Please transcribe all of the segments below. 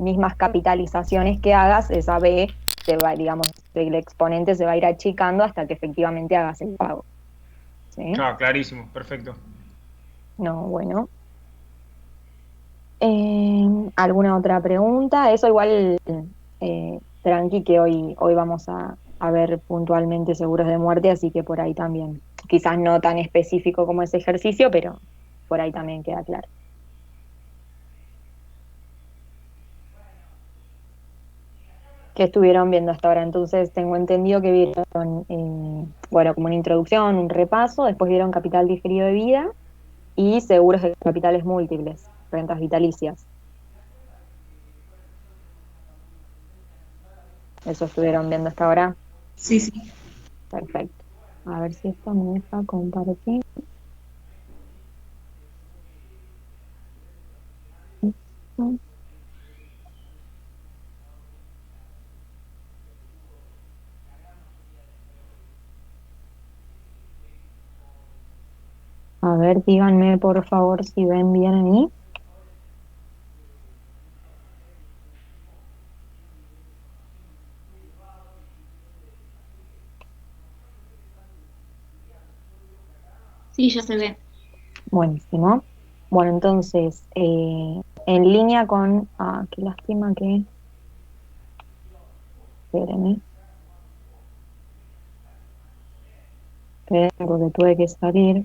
mismas capitalizaciones que hagas, esa B se va, digamos, el exponente se va a ir achicando hasta que efectivamente hagas el pago. ¿Sí? Claro, clarísimo, perfecto. No, bueno. ¿Alguna otra pregunta? Eso igual, tranqui, que hoy vamos a ver puntualmente seguros de muerte, así que por ahí también. Quizás no tan específico como ese ejercicio, pero por ahí también queda claro. ¿Qué estuvieron viendo hasta ahora? Entonces, tengo entendido que vieron, bueno, como una introducción, un repaso, después vieron capital diferido de vida y seguros de capitales múltiples, rentas vitalicias. Eso estuvieron viendo hasta ahora. Sí, sí. Perfecto. A ver si esto me deja compartir. A ver, díganme por favor si ven bien ahí. Sí, ya se ve. Buenísimo. Bueno, entonces, en línea con... Ah, qué lástima que... Espérenme, esperen porque tuve que salir.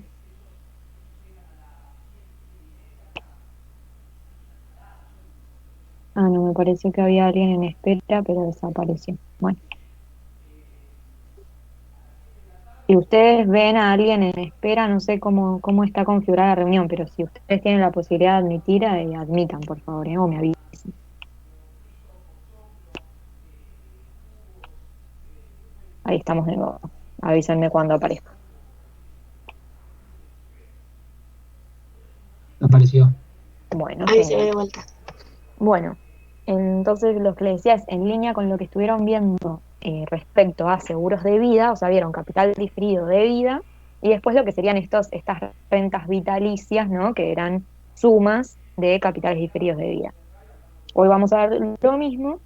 Ah, no, me pareció que había alguien en espera, pero desapareció. Bueno, si ustedes ven a alguien en espera, no sé cómo está configurada la reunión, pero si ustedes tienen la posibilidad de admitir, admitan, por favor, o me avisen. Ahí estamos de nuevo. Avísenme cuando aparezca. Apareció. Bueno, Ahí se ve genial. de vuelta. Bueno, entonces lo que les decía es en línea con lo que estuvieron viendo, respecto a seguros de vida, o sea, vieron capital diferido de vida, y después lo que serían estas rentas vitalicias, ¿no? Que eran sumas de capitales diferidos de vida. Hoy vamos a ver lo mismo,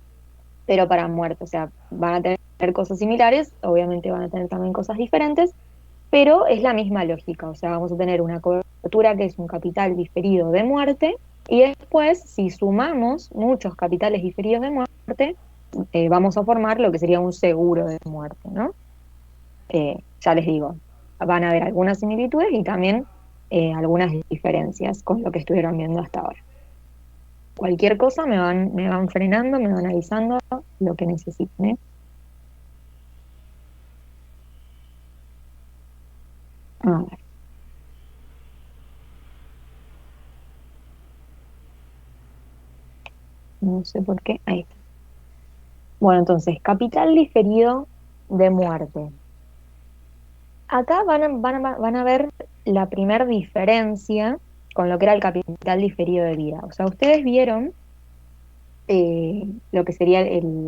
pero para muerte, o sea, van a tener cosas similares, obviamente van a tener también cosas diferentes, pero es la misma lógica, o sea, vamos a tener una cobertura que es un capital diferido de muerte, y después, si sumamos muchos capitales diferidos de muerte, vamos a formar lo que sería un seguro de muerte, ¿no? Ya les digo, van a haber algunas similitudes y también algunas diferencias con lo que estuvieron viendo hasta ahora. Cualquier cosa me van frenando, me van avisando lo que necesiten, ¿eh? A ver, no sé por qué, ahí está. Bueno, entonces, capital diferido de muerte. Acá van a ver la primera diferencia con lo que era el capital diferido de vida. O sea, ustedes vieron lo que sería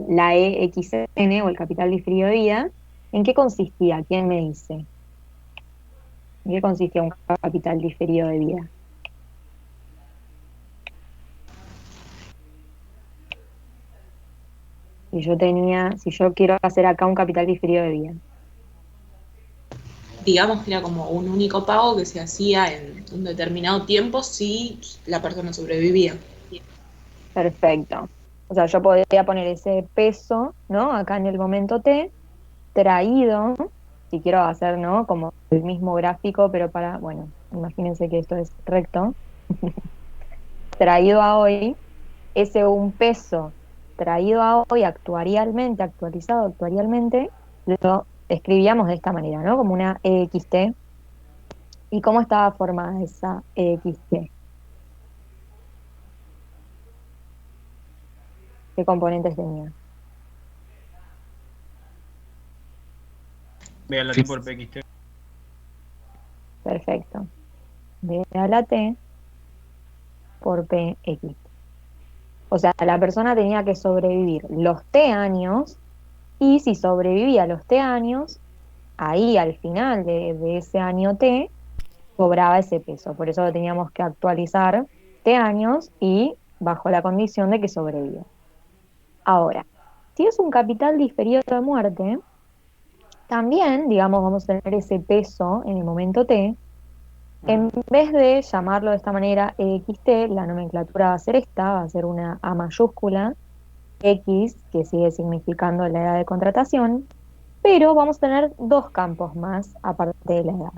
la EXN o el capital diferido de vida. ¿En qué consistía? ¿Quién me dice? ¿En qué consistía un capital diferido de vida? Si yo quiero hacer acá un capital diferido de vida. Digamos que era como un único pago que se hacía en un determinado tiempo si la persona sobrevivía. Perfecto. O sea, yo podría poner ese peso, ¿no? Acá en el momento T, traído, si quiero hacer, ¿no? Como el mismo gráfico, pero bueno, imagínense que esto es recto, traído a hoy, ese un peso traído a hoy actuarialmente, actualizado actuarialmente, lo escribíamos de esta manera, ¿no? Como una EXT. ¿Y cómo estaba formada esa EXT? ¿Qué componentes tenía? Ve a la T por PXT. Perfecto. B a la T por PX. O sea, la persona tenía que sobrevivir los T años, y si sobrevivía los T años, ahí al final de ese año T, cobraba ese peso. Por eso lo teníamos que actualizar T años y bajo la condición de que sobreviva. Ahora, si es un capital diferido de muerte, también, digamos, vamos a tener ese peso en el momento T. En vez de llamarlo de esta manera EXT, la nomenclatura va a ser esta, va a ser una A mayúscula, X, que sigue significando la edad de contratación, pero vamos a tener dos campos más aparte de la edad.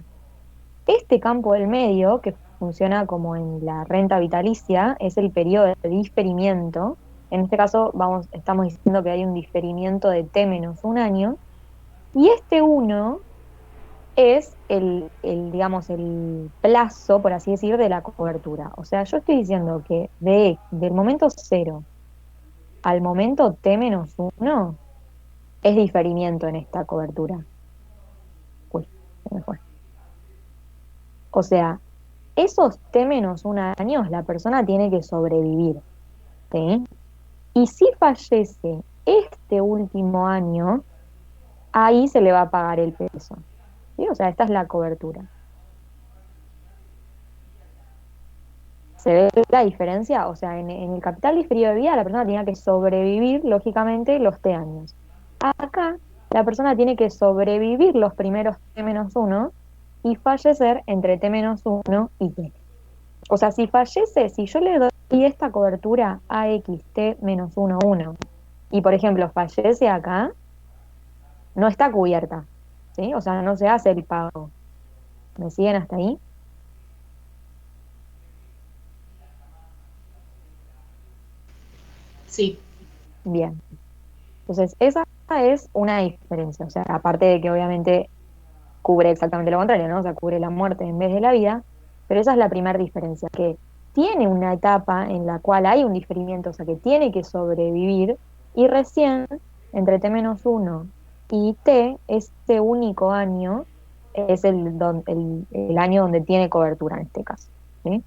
Este campo del medio, que funciona como en la renta vitalicia, es el periodo de diferimiento. En este caso, estamos diciendo que hay un diferimiento de T menos un año, y este uno es digamos, el plazo, por así decir, de la cobertura. O sea, yo estoy diciendo que del momento cero al momento T menos uno es diferimiento en esta cobertura. Uy, se me fue. O sea, esos T menos un años la persona tiene que sobrevivir, ¿sí? Y si fallece este último año, ahí se le va a pagar el peso, ¿sí? O sea, esta es la cobertura. ¿Se ve la diferencia? O sea, en el capital diferido de vida la persona tenía que sobrevivir, lógicamente, los T años. Acá la persona tiene que sobrevivir los primeros T menos uno y fallecer entre T menos uno y T. O sea, si fallece, si yo le doy esta cobertura a AXT menos uno uno y por ejemplo fallece acá, no está cubierta, ¿sí? O sea, no se hace el pago. ¿Me siguen hasta ahí? Sí, Bien. Entonces, esa es una diferencia. O sea, aparte de que obviamente cubre exactamente lo contrario, ¿no? O sea, cubre la muerte en vez de la vida, pero esa es la primera diferencia, que tiene una etapa en la cual hay un diferimiento, o sea, que tiene que sobrevivir, y recién, entre T menos uno y T, este único año es el año donde tiene cobertura en este caso, ¿sí?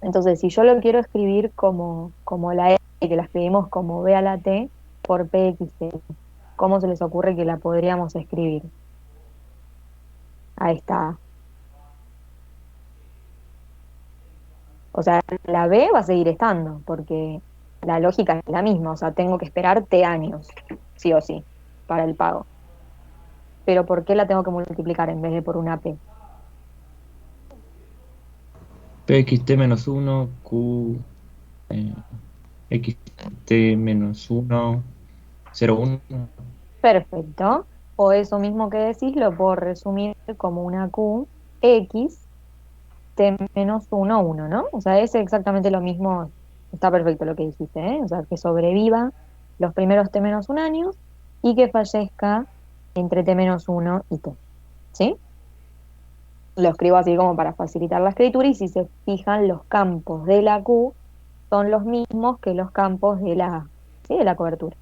Entonces, si yo lo quiero escribir como la E, que la escribimos como B a la T, por PXT, ¿cómo se les ocurre que la podríamos escribir? Ahí está. O sea, la B va a seguir estando, porque la lógica es la misma, o sea, tengo que esperar T años, sí o sí, para el pago. Pero ¿por qué la tengo que multiplicar en vez de por una P? PXT menos uno Q, eh, XT menos uno 0, 1. Perfecto. O eso mismo que decís, lo puedo resumir como una Q X T menos uno uno, ¿no? O sea, es exactamente lo mismo, está perfecto lo que dijiste, ¿eh? O sea, que sobreviva los primeros T menos un años y que fallezca entre T menos uno y T, ¿sí? Lo escribo así como para facilitar la escritura y si se fijan, los campos de la Q son los mismos que los campos de la A, ¿sí? De la cobertura.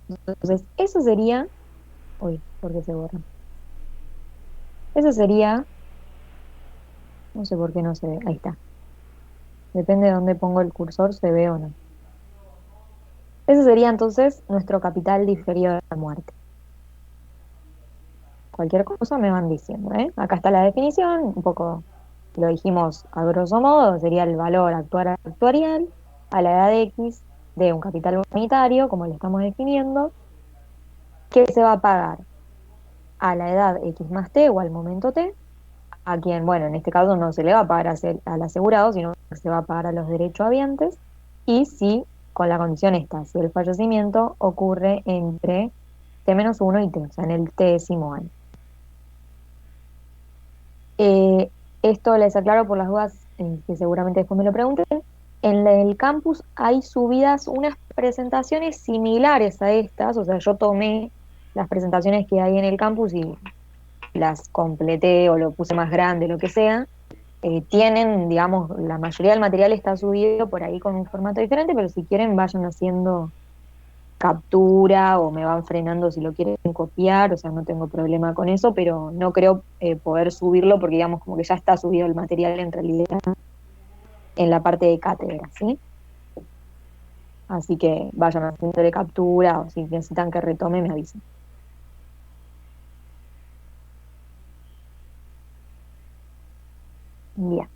Entonces, eso sería, uy, ¿por qué se borra? Eso sería, no sé por qué no se ve, ahí está. Depende de dónde pongo el cursor, se ve o no. Ese sería entonces nuestro capital diferido de la muerte. Cualquier cosa me van diciendo, ¿eh? Acá está la definición, un poco lo dijimos a grosso modo, sería el valor actuarial a la edad X de un capital unitario, como lo estamos definiendo, que se va a pagar a la edad X más T o al momento T, a quien, bueno, en este caso no se le va a pagar al asegurado, sino que se va a pagar a los derechohabientes, y si, con la condición esta, si el fallecimiento ocurre entre T-1 y T, o sea, en el T-décimo año. Eh, Esto les aclaro por las dudas que seguramente después me lo pregunten. En el campus hay subidas unas presentaciones similares a estas, o sea, yo tomé las presentaciones que hay en el campus y las completé o lo puse más grande, lo que sea. Tienen, digamos, la mayoría del material está subido por ahí con un formato diferente, pero si quieren vayan haciendo captura o me van frenando si lo quieren copiar, o sea, no tengo problema con eso, pero no creo poder subirlo porque digamos como que ya está subido el material en realidad en la parte de cátedra, ¿sí? Así que vayan haciéndole captura o si necesitan que retome me avisen. Bien.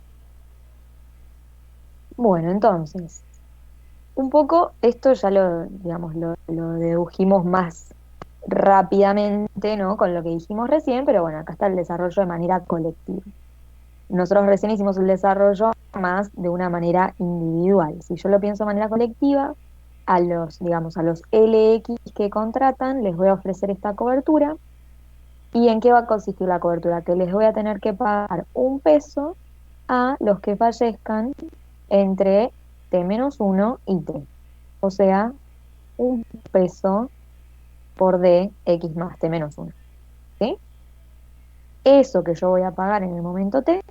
Bueno, entonces, Un poco, esto ya digamos, lo dedujimos más rápidamente, ¿no? Con lo que dijimos recién, pero bueno, acá está el desarrollo de manera colectiva. Nosotros recién hicimos el desarrollo más de una manera individual. Si yo lo pienso de manera colectiva, digamos, a los LX que contratan les voy a ofrecer esta cobertura. ¿Y en qué va a consistir la cobertura? Que les voy a tener que pagar 1 peso a los que fallezcan entre T-1 y T. O sea, 1 peso por D, X más T-1. ¿Sí? Eso que yo voy a pagar en el momento T,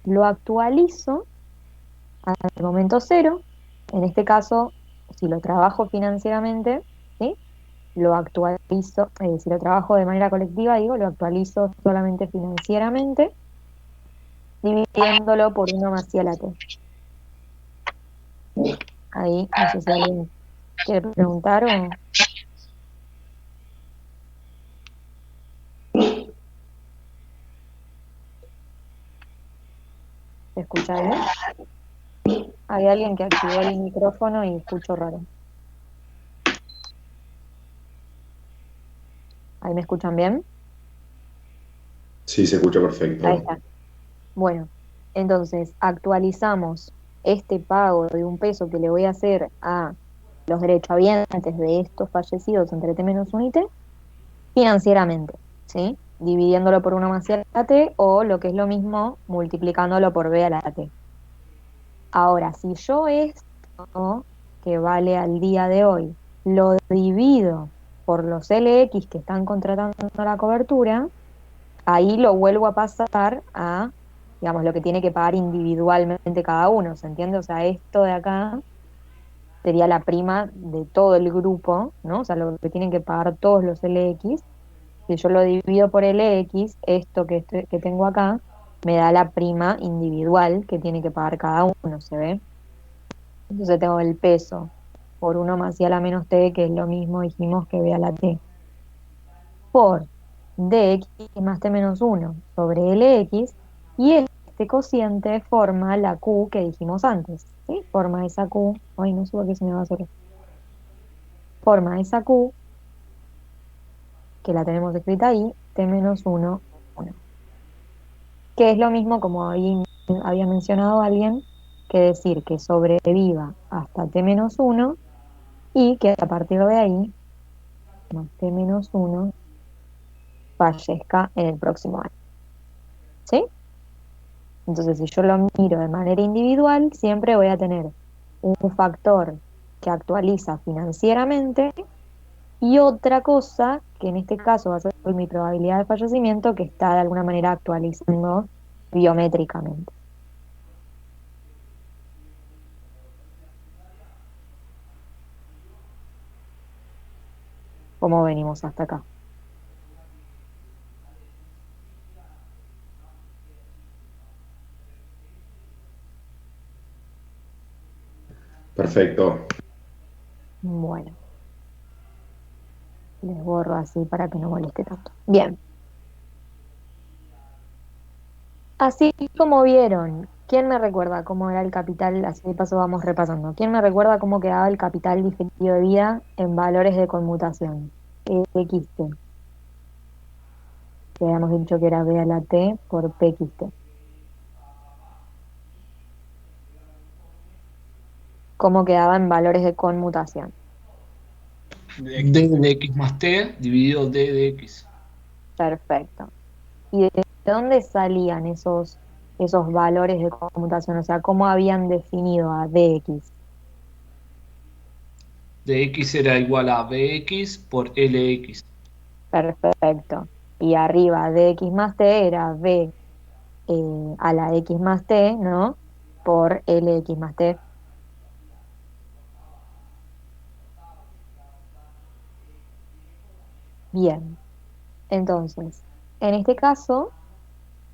lo actualizo al momento cero. En este caso, si lo trabajo financieramente, ¿sí? Lo actualizo, si lo trabajo de manera colectiva, digo, lo actualizo solamente financieramente, dividiéndolo por 1 más I a la T. Ahí, no sé si alguien quiere preguntar o... ¿Se escucha bien? Hay alguien que activó el micrófono y escucho raro. ¿Ahí me escuchan bien? Sí, se escucha Ahí perfecto. está. Bueno, entonces actualizamos este pago de 1 peso que le voy a hacer a los derechohabientes de estos fallecidos entre T-1 y T financieramente, ¿sí? Dividiéndolo por 1 más I a la T o lo que es lo mismo, multiplicándolo por B a la T. Ahora, si yo esto, que vale al día de hoy, lo divido por los LX que están contratando la cobertura, ahí lo vuelvo a pasar a, digamos, lo que tiene que pagar individualmente cada uno, ¿se entiende? O sea, esto de acá sería la prima de todo el grupo, ¿no? O sea, lo que tienen que pagar todos los LX. Si yo lo divido por LX, esto que tengo acá me da la prima individual que tiene que pagar cada uno, ¿se ve? Entonces tengo el peso por 1 más I a la menos T, que es lo mismo, dijimos, que B a la T, por dx más t-1 sobre lx, y este cociente forma la q que dijimos antes, ¿sí? Forma esa q, ay, no sé por qué se me va a hacer esto. Forma esa q, que la tenemos escrita ahí, t-1, 1. Que es lo mismo, como ahí había mencionado alguien, que decir que sobreviva hasta t-1 y que a partir de ahí, más t-1, fallezca en el próximo año. ¿Sí? Entonces, si yo lo miro de manera individual, siempre voy a tener un factor que actualiza financieramente y otra cosa, que en este caso va a ser mi probabilidad de fallecimiento, que está de alguna manera actualizando biométricamente. ¿Cómo venimos hasta acá? Perfecto. Bueno, les borro así para que no moleste tanto. Bien. Así como vieron, ¿quién me recuerda cómo era el capital? Así de paso vamos repasando. ¿Quién me recuerda cómo quedaba el capital diferido de vida en valores de conmutación? XT. Que habíamos dicho que era B a la T por PXT. ¿Cómo quedaba en valores de conmutación? D de X más T dividido D de X. Perfecto. ¿Y de dónde salían esos valores de conmutación? O sea, ¿cómo habían definido a DX? Dx era igual a Bx por Lx. Perfecto. Y arriba DX más T era B a la X más T, ¿no? Por LX más T. Bien. Entonces, en este caso,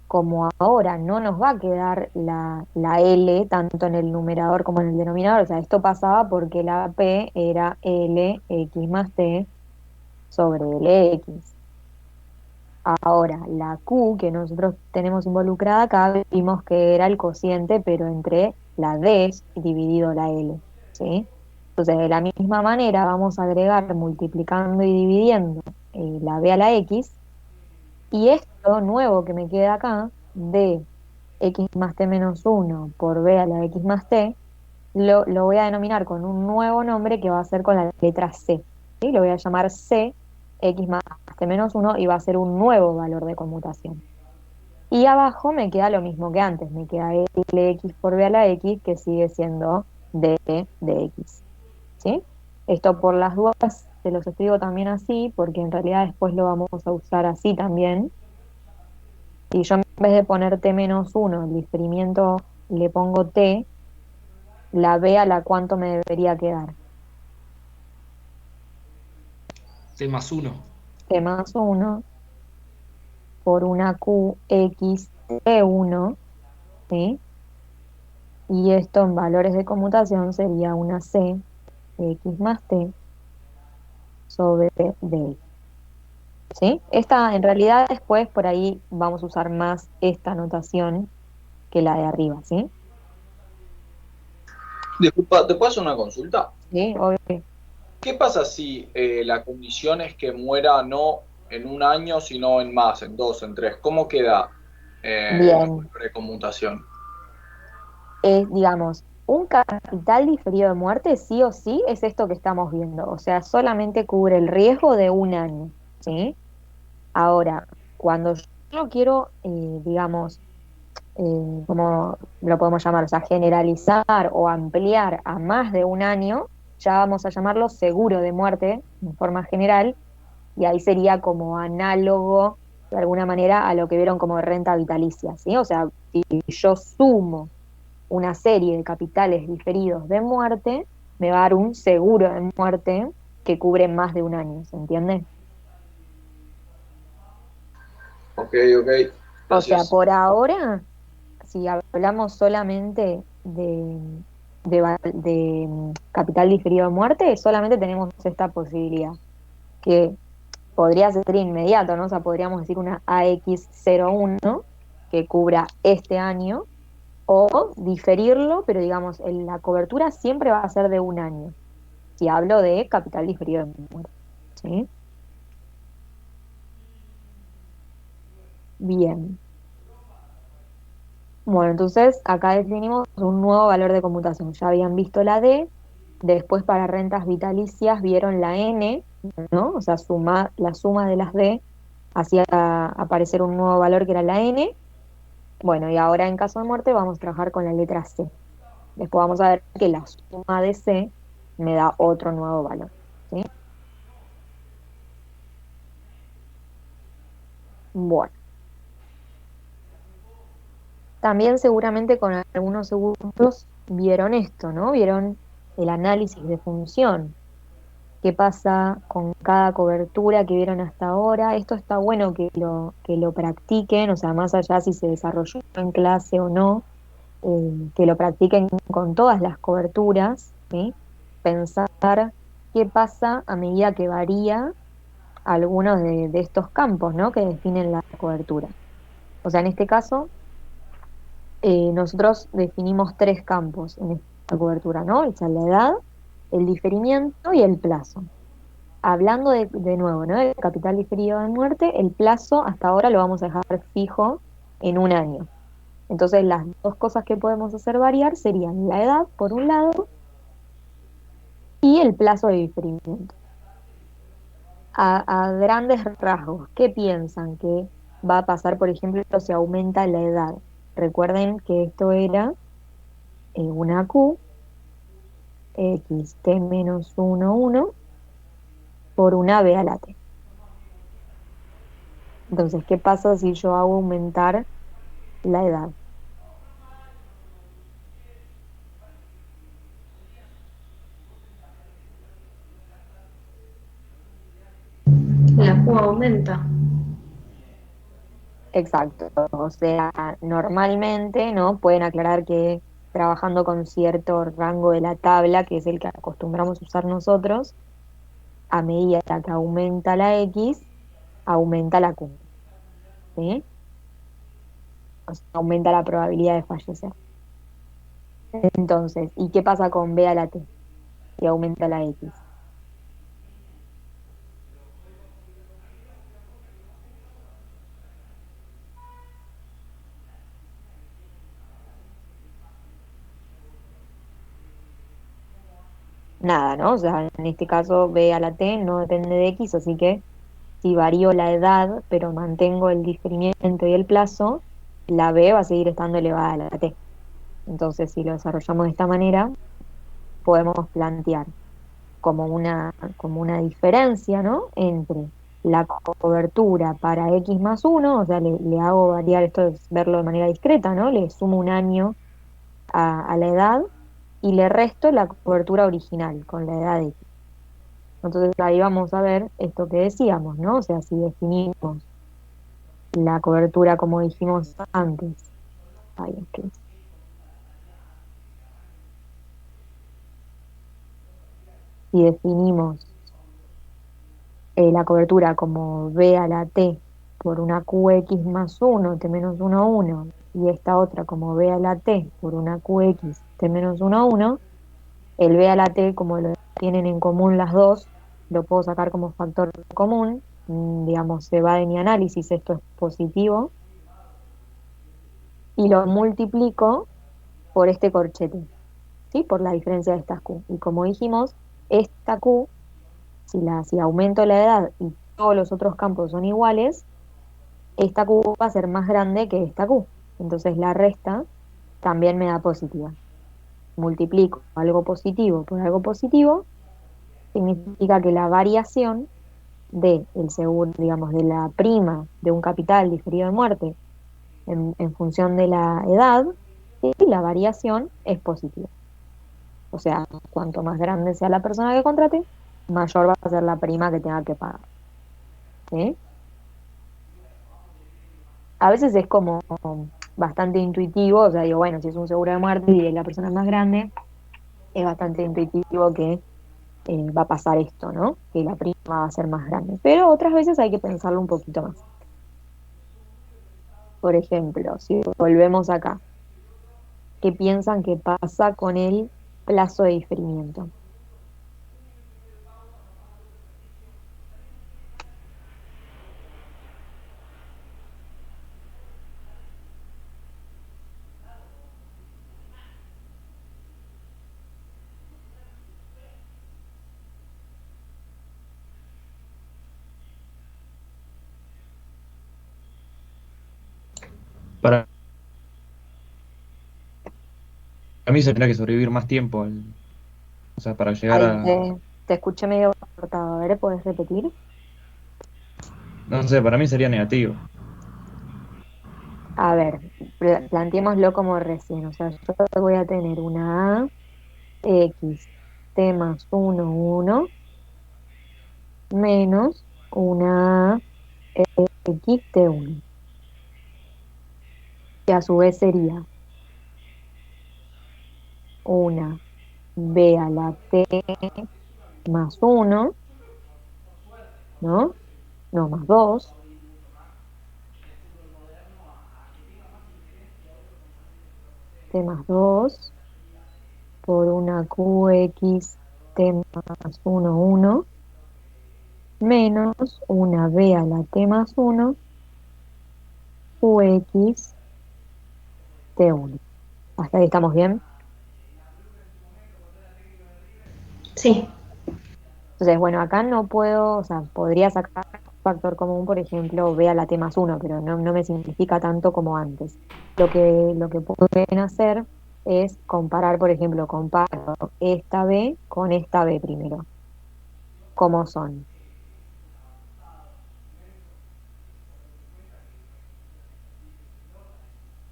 como ahora no nos va a quedar la L tanto en el numerador como en el denominador, o sea, esto pasaba porque la P era LX más T sobre LX. Ahora, la Q que nosotros tenemos involucrada acá, vimos que era el cociente, pero entre la D dividido la L, ¿sí? Entonces, de la misma manera, vamos a agregar multiplicando y dividiendo la b a la x, y esto nuevo que me queda acá, de x más t menos 1 por b a la x más t, lo voy a denominar con un nuevo nombre que va a ser con la letra c. ¿Sí? Lo voy a llamar c, x más t menos 1, y va a ser un nuevo valor de conmutación. Y abajo me queda lo mismo que antes, me queda lx por b a la x, que sigue siendo d de x. ¿Sí? Esto por las dudas se los escribo también así, porque en realidad después lo vamos a usar así también. Y yo en vez de poner t menos 1, el diferimiento le pongo t, la b a la cuánto me debería quedar. T más 1. T más 1 por una q x t1, ¿sí? Y esto en valores de conmutación sería una c de x más t sobre d. ¿Sí? Esta, en realidad, después por ahí vamos a usar más esta notación que la de arriba, ¿sí? Disculpa, ¿te puedo hacer una consulta? ¿Sí? Obvio. ¿Qué pasa si la condición es que muera no en un año, sino en más, en dos, en tres? ¿Cómo queda la Bien. curva de conmutación? Digamos, un capital diferido de muerte, sí o sí, es esto que estamos viendo. O sea, solamente cubre el riesgo de un año, ¿sí? Ahora, cuando yo quiero, digamos, ¿cómo lo podemos llamar? O sea, generalizar o ampliar a más de un año, ya vamos a llamarlo seguro de muerte, en forma general, y ahí sería como análogo, de alguna manera, a lo que vieron como renta vitalicia, ¿sí? O sea, si yo sumo una serie de capitales diferidos de muerte, me va a dar un seguro de muerte que cubre más de un año, ¿se entiende? Ok, ok. O sea, Gracias. por ahora, si hablamos solamente de capital diferido de muerte, solamente tenemos esta posibilidad, que podría ser inmediato, ¿no? O sea, podríamos decir una AX01 que cubra este año, o diferirlo, pero digamos, la cobertura siempre va a ser de un año, si hablo de capital diferido de muerte, ¿sí? Bien. Bueno, entonces acá definimos un nuevo valor de conmutación. Ya habían visto la D, después para rentas vitalicias vieron la N, ¿no? O sea, la suma de las D hacía aparecer un nuevo valor que era la N. Bueno, y ahora en caso de muerte vamos a trabajar con la letra C. Después vamos a ver que la suma de C me da otro nuevo valor, ¿sí? Bueno, también seguramente con algunos segundos vieron esto, ¿no? Vieron el análisis de función. ¿Qué pasa con cada cobertura que vieron hasta ahora? Esto está bueno que lo practiquen, o sea, más allá si se desarrolló en clase o no, que lo practiquen con todas las coberturas, ¿sí? Pensar qué pasa a medida que varía algunos de estos campos, ¿no? Que definen la cobertura. O sea, en este caso, nosotros definimos tres campos en esta cobertura, ¿no? O sea, la edad, el diferimiento y el plazo. Hablando de nuevo, ¿no? El capital diferido de muerte, el plazo hasta ahora lo vamos a dejar fijo en un año. Entonces, las dos cosas que podemos hacer variar serían la edad, por un lado, y el plazo de diferimiento. A grandes rasgos, ¿qué piensan que va a pasar, por ejemplo, si aumenta la edad? Recuerden que esto era una Q, x t menos 1, 1, por una b a la t. Entonces, ¿qué pasa si yo hago aumentar la edad? La Q aumenta. Exacto, o sea, normalmente, ¿no? Pueden aclarar que trabajando con cierto rango de la tabla, que es el que acostumbramos a usar nosotros, a medida que aumenta la X, aumenta la Q, ¿sí? O sea, aumenta la probabilidad de fallecer. Entonces, ¿y qué pasa con B a la T? y aumenta la X. Nada, ¿no? O sea, en este caso B a la T no depende de X, así que si varío la edad, pero mantengo el diferimiento y el plazo, la B va a seguir estando elevada a la T. Entonces, si lo desarrollamos de esta manera, podemos plantear como una diferencia, ¿no? Entre la cobertura para X más uno, o sea, le hago variar, esto es verlo de manera discreta, ¿no? Le sumo un año a la edad y le resto la cobertura original con la edad de X. Entonces ahí vamos a ver esto que decíamos, ¿no? O sea, si definimos la cobertura como dijimos antes, ay, ok. Si definimos la cobertura como B a la T por una QX más uno T menos uno 1, y esta otra como B a la T por una QX T menos uno 1, el B a la T, como lo tienen en común las dos, lo puedo sacar como factor común, digamos, se va de mi análisis, esto es positivo, y lo multiplico por este corchete, ¿sí? Por la diferencia de estas Q. Y como dijimos, esta Q, si aumento la edad y todos los otros campos son iguales, esta Q va a ser más grande que esta Q. Entonces la resta también me da positiva. Multiplico algo positivo por algo positivo, significa que la variación de el seguro, digamos, de la prima de un capital diferido de muerte en función de la edad, y la variación es positiva. O sea, cuanto más grande sea la persona que contrate, mayor va a ser la prima que tenga que pagar. ¿Sí? A veces es como bastante intuitivo, o sea, digo, bueno, si es un seguro de muerte y la persona es más grande, es bastante intuitivo que va a pasar esto, ¿no? Que la prima va a ser más grande. Pero otras veces hay que pensarlo un poquito más. Por ejemplo, si volvemos acá, ¿qué piensan que pasa con el plazo de diferimiento? Para mí se tendrá que sobrevivir más tiempo, o sea, para llegar Ahí a, te escuché medio cortado. A ver, ¿puedes repetir? no sé, para mí sería negativo. A ver, planteémoslo como recién. O sea, yo voy a tener una A, X, T más uno 1, menos una A, X, T 1. Que a su vez sería una B a la T más uno, ¿no? No, más 2, T más 2 por una QX T más uno 1, menos una B a la T más uno QX T1. ¿Hasta ahí estamos bien? Sí. Entonces, bueno, acá no puedo, o sea, podría sacar factor común, por ejemplo, B a la T más uno, pero no me simplifica tanto como antes. Lo que pueden hacer es comparar, por ejemplo, comparo esta B con esta B primero. ¿Cómo son?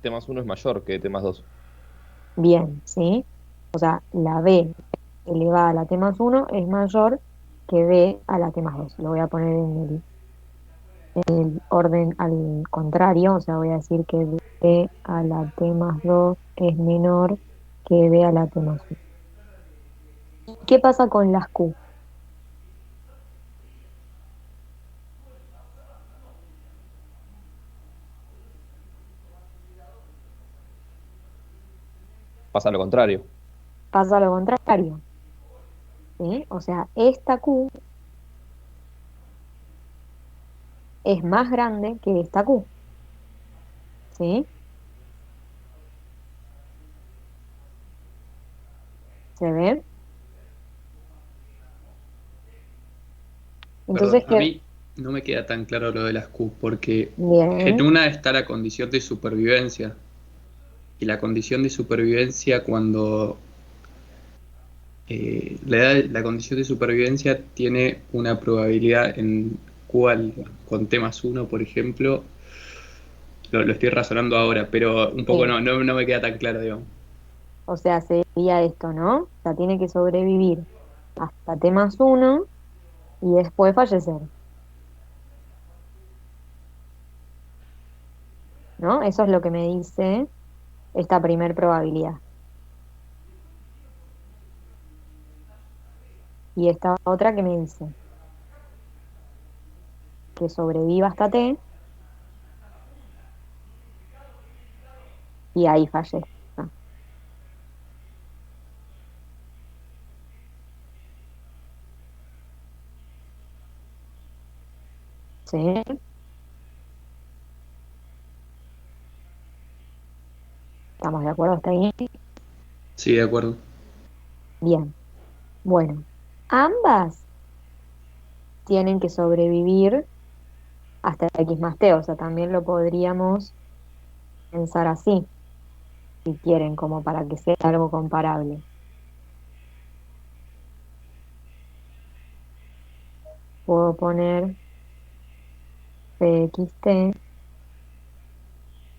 T más uno es mayor que T más 2. Bien, ¿sí? O sea, la B elevada a la T más uno es mayor que B a la T más 2. Lo voy a poner en el orden al contrario, o sea, voy a decir que B a la T más 2 es menor que B a la T más 1. ¿Qué pasa con las Q? Pasa lo contrario. Pasa lo contrario. ¿sí? O sea, esta Q es más grande que esta Q, ¿sí? ¿Se ve? Perdón, Entonces, a ¿qué? mí no me queda tan claro lo de las Q, porque en Bien, una está la condición de supervivencia, y la condición de supervivencia cuando la condición de supervivencia tiene una probabilidad en cual con T más uno, por ejemplo, lo estoy razonando ahora, pero un poco sí. no me queda tan claro, digamos. O sea, sería esto, ¿no? O sea, tiene que sobrevivir hasta T+1 y después fallecer, ¿no? Eso es lo que me dice esta primer probabilidad. Y esta otra que me dice que sobreviva hasta T y ahí fallezca. ¿Sí? ¿Estamos de acuerdo hasta ahí? Sí, de acuerdo. Bien. Bueno, ambas tienen que sobrevivir hasta X+T, o sea, también lo podríamos pensar así, si quieren, como para que sea algo comparable. Puedo poner PXT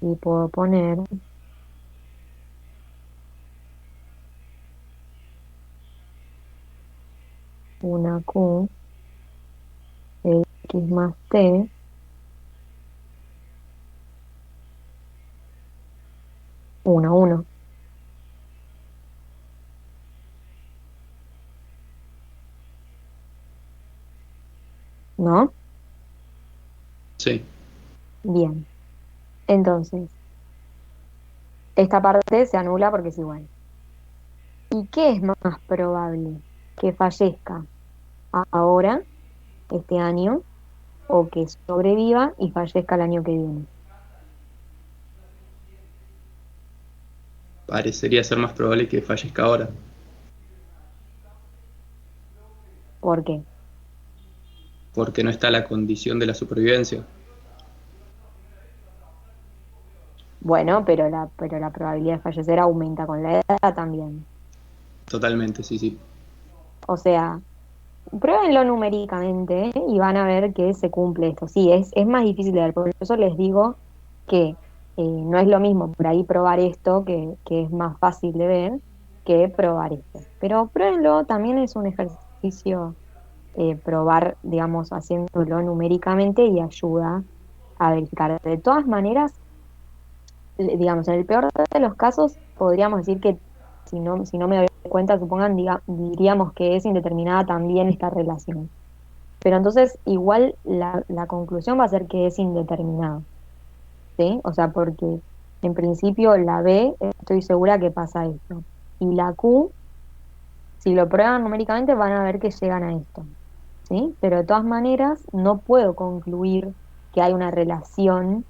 y puedo poner una Q X+T, 1, 1, ¿no? Sí. Bien. Entonces, esta parte se anula porque es igual. ¿Y qué es más probable? ¿Que fallezca ahora, este año, o que sobreviva y fallezca el año que viene? Parecería ser más probable que fallezca ahora, ¿Por qué? porque no está la condición de la supervivencia. Bueno, pero la probabilidad de fallecer aumenta con la edad también. Totalmente, sí, sí. O sea, pruébenlo numéricamente, y van a ver que se cumple esto. Sí, es más difícil de ver, por eso les digo que no es lo mismo por ahí probar esto, que es más fácil de ver, que probar esto. Pero pruébenlo, también es un ejercicio probar, digamos, haciéndolo numéricamente y ayuda a verificar. De todas maneras, digamos, en el peor de los casos, podríamos decir que si no me doy cuenta, diríamos que es indeterminada también esta relación. Pero entonces igual la conclusión va a ser que es indeterminado, ¿sí? O sea, porque en principio la B, estoy segura que pasa esto. Y la Q, si lo prueban numéricamente, van a ver que llegan a esto, ¿sí? Pero de todas maneras, no puedo concluir que hay una relación,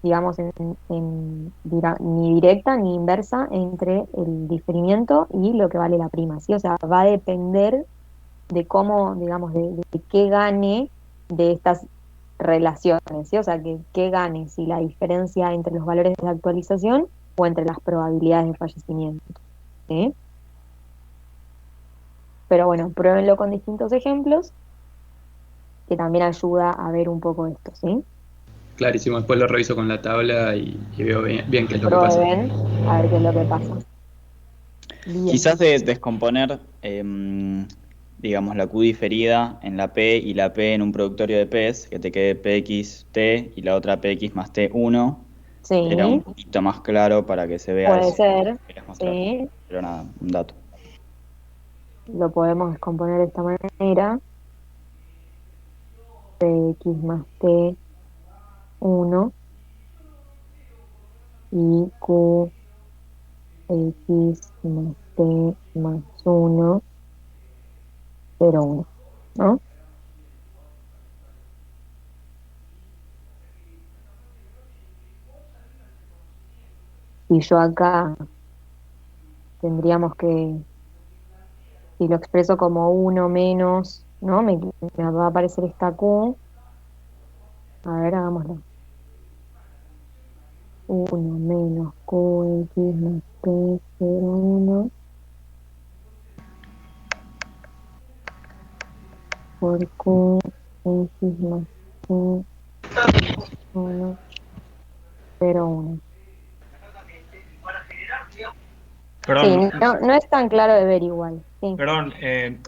digamos, ni directa ni inversa entre el diferimiento y lo que vale la prima, ¿sí? O sea, va a depender de cómo, digamos, de qué gane de estas relaciones, ¿sí? O sea, que qué gane, si la diferencia entre los valores de actualización o entre las probabilidades de fallecimiento, ¿sí? Pero bueno, pruébenlo con distintos ejemplos, que también ayuda a ver un poco esto, ¿sí? Clarísimo, después lo reviso con la tabla y veo bien qué es lo que pasa. Prueben a ver qué es lo que pasa. Bien, Quizás de descomponer, digamos, la Q diferida en la P y la P en un productorio de P's, que te quede PXT y la otra PX más T1, era un sí, poquito más claro para que se vea puede eso ser, que querías mostrar. sí, Pero nada, un dato. lo podemos descomponer de esta manera: Px más T1 y Qx más T más 1 0,1, ¿no? Y yo acá tendríamos que, si lo expreso como 1 menos, ¿no? Me va a aparecer esta Q. A ver, hagámoslo. 1 menos QX más T, 0,1 por QX más T, 1, 0,1. Perdón, Sí, no es tan claro de ver igual. Sí. perdón,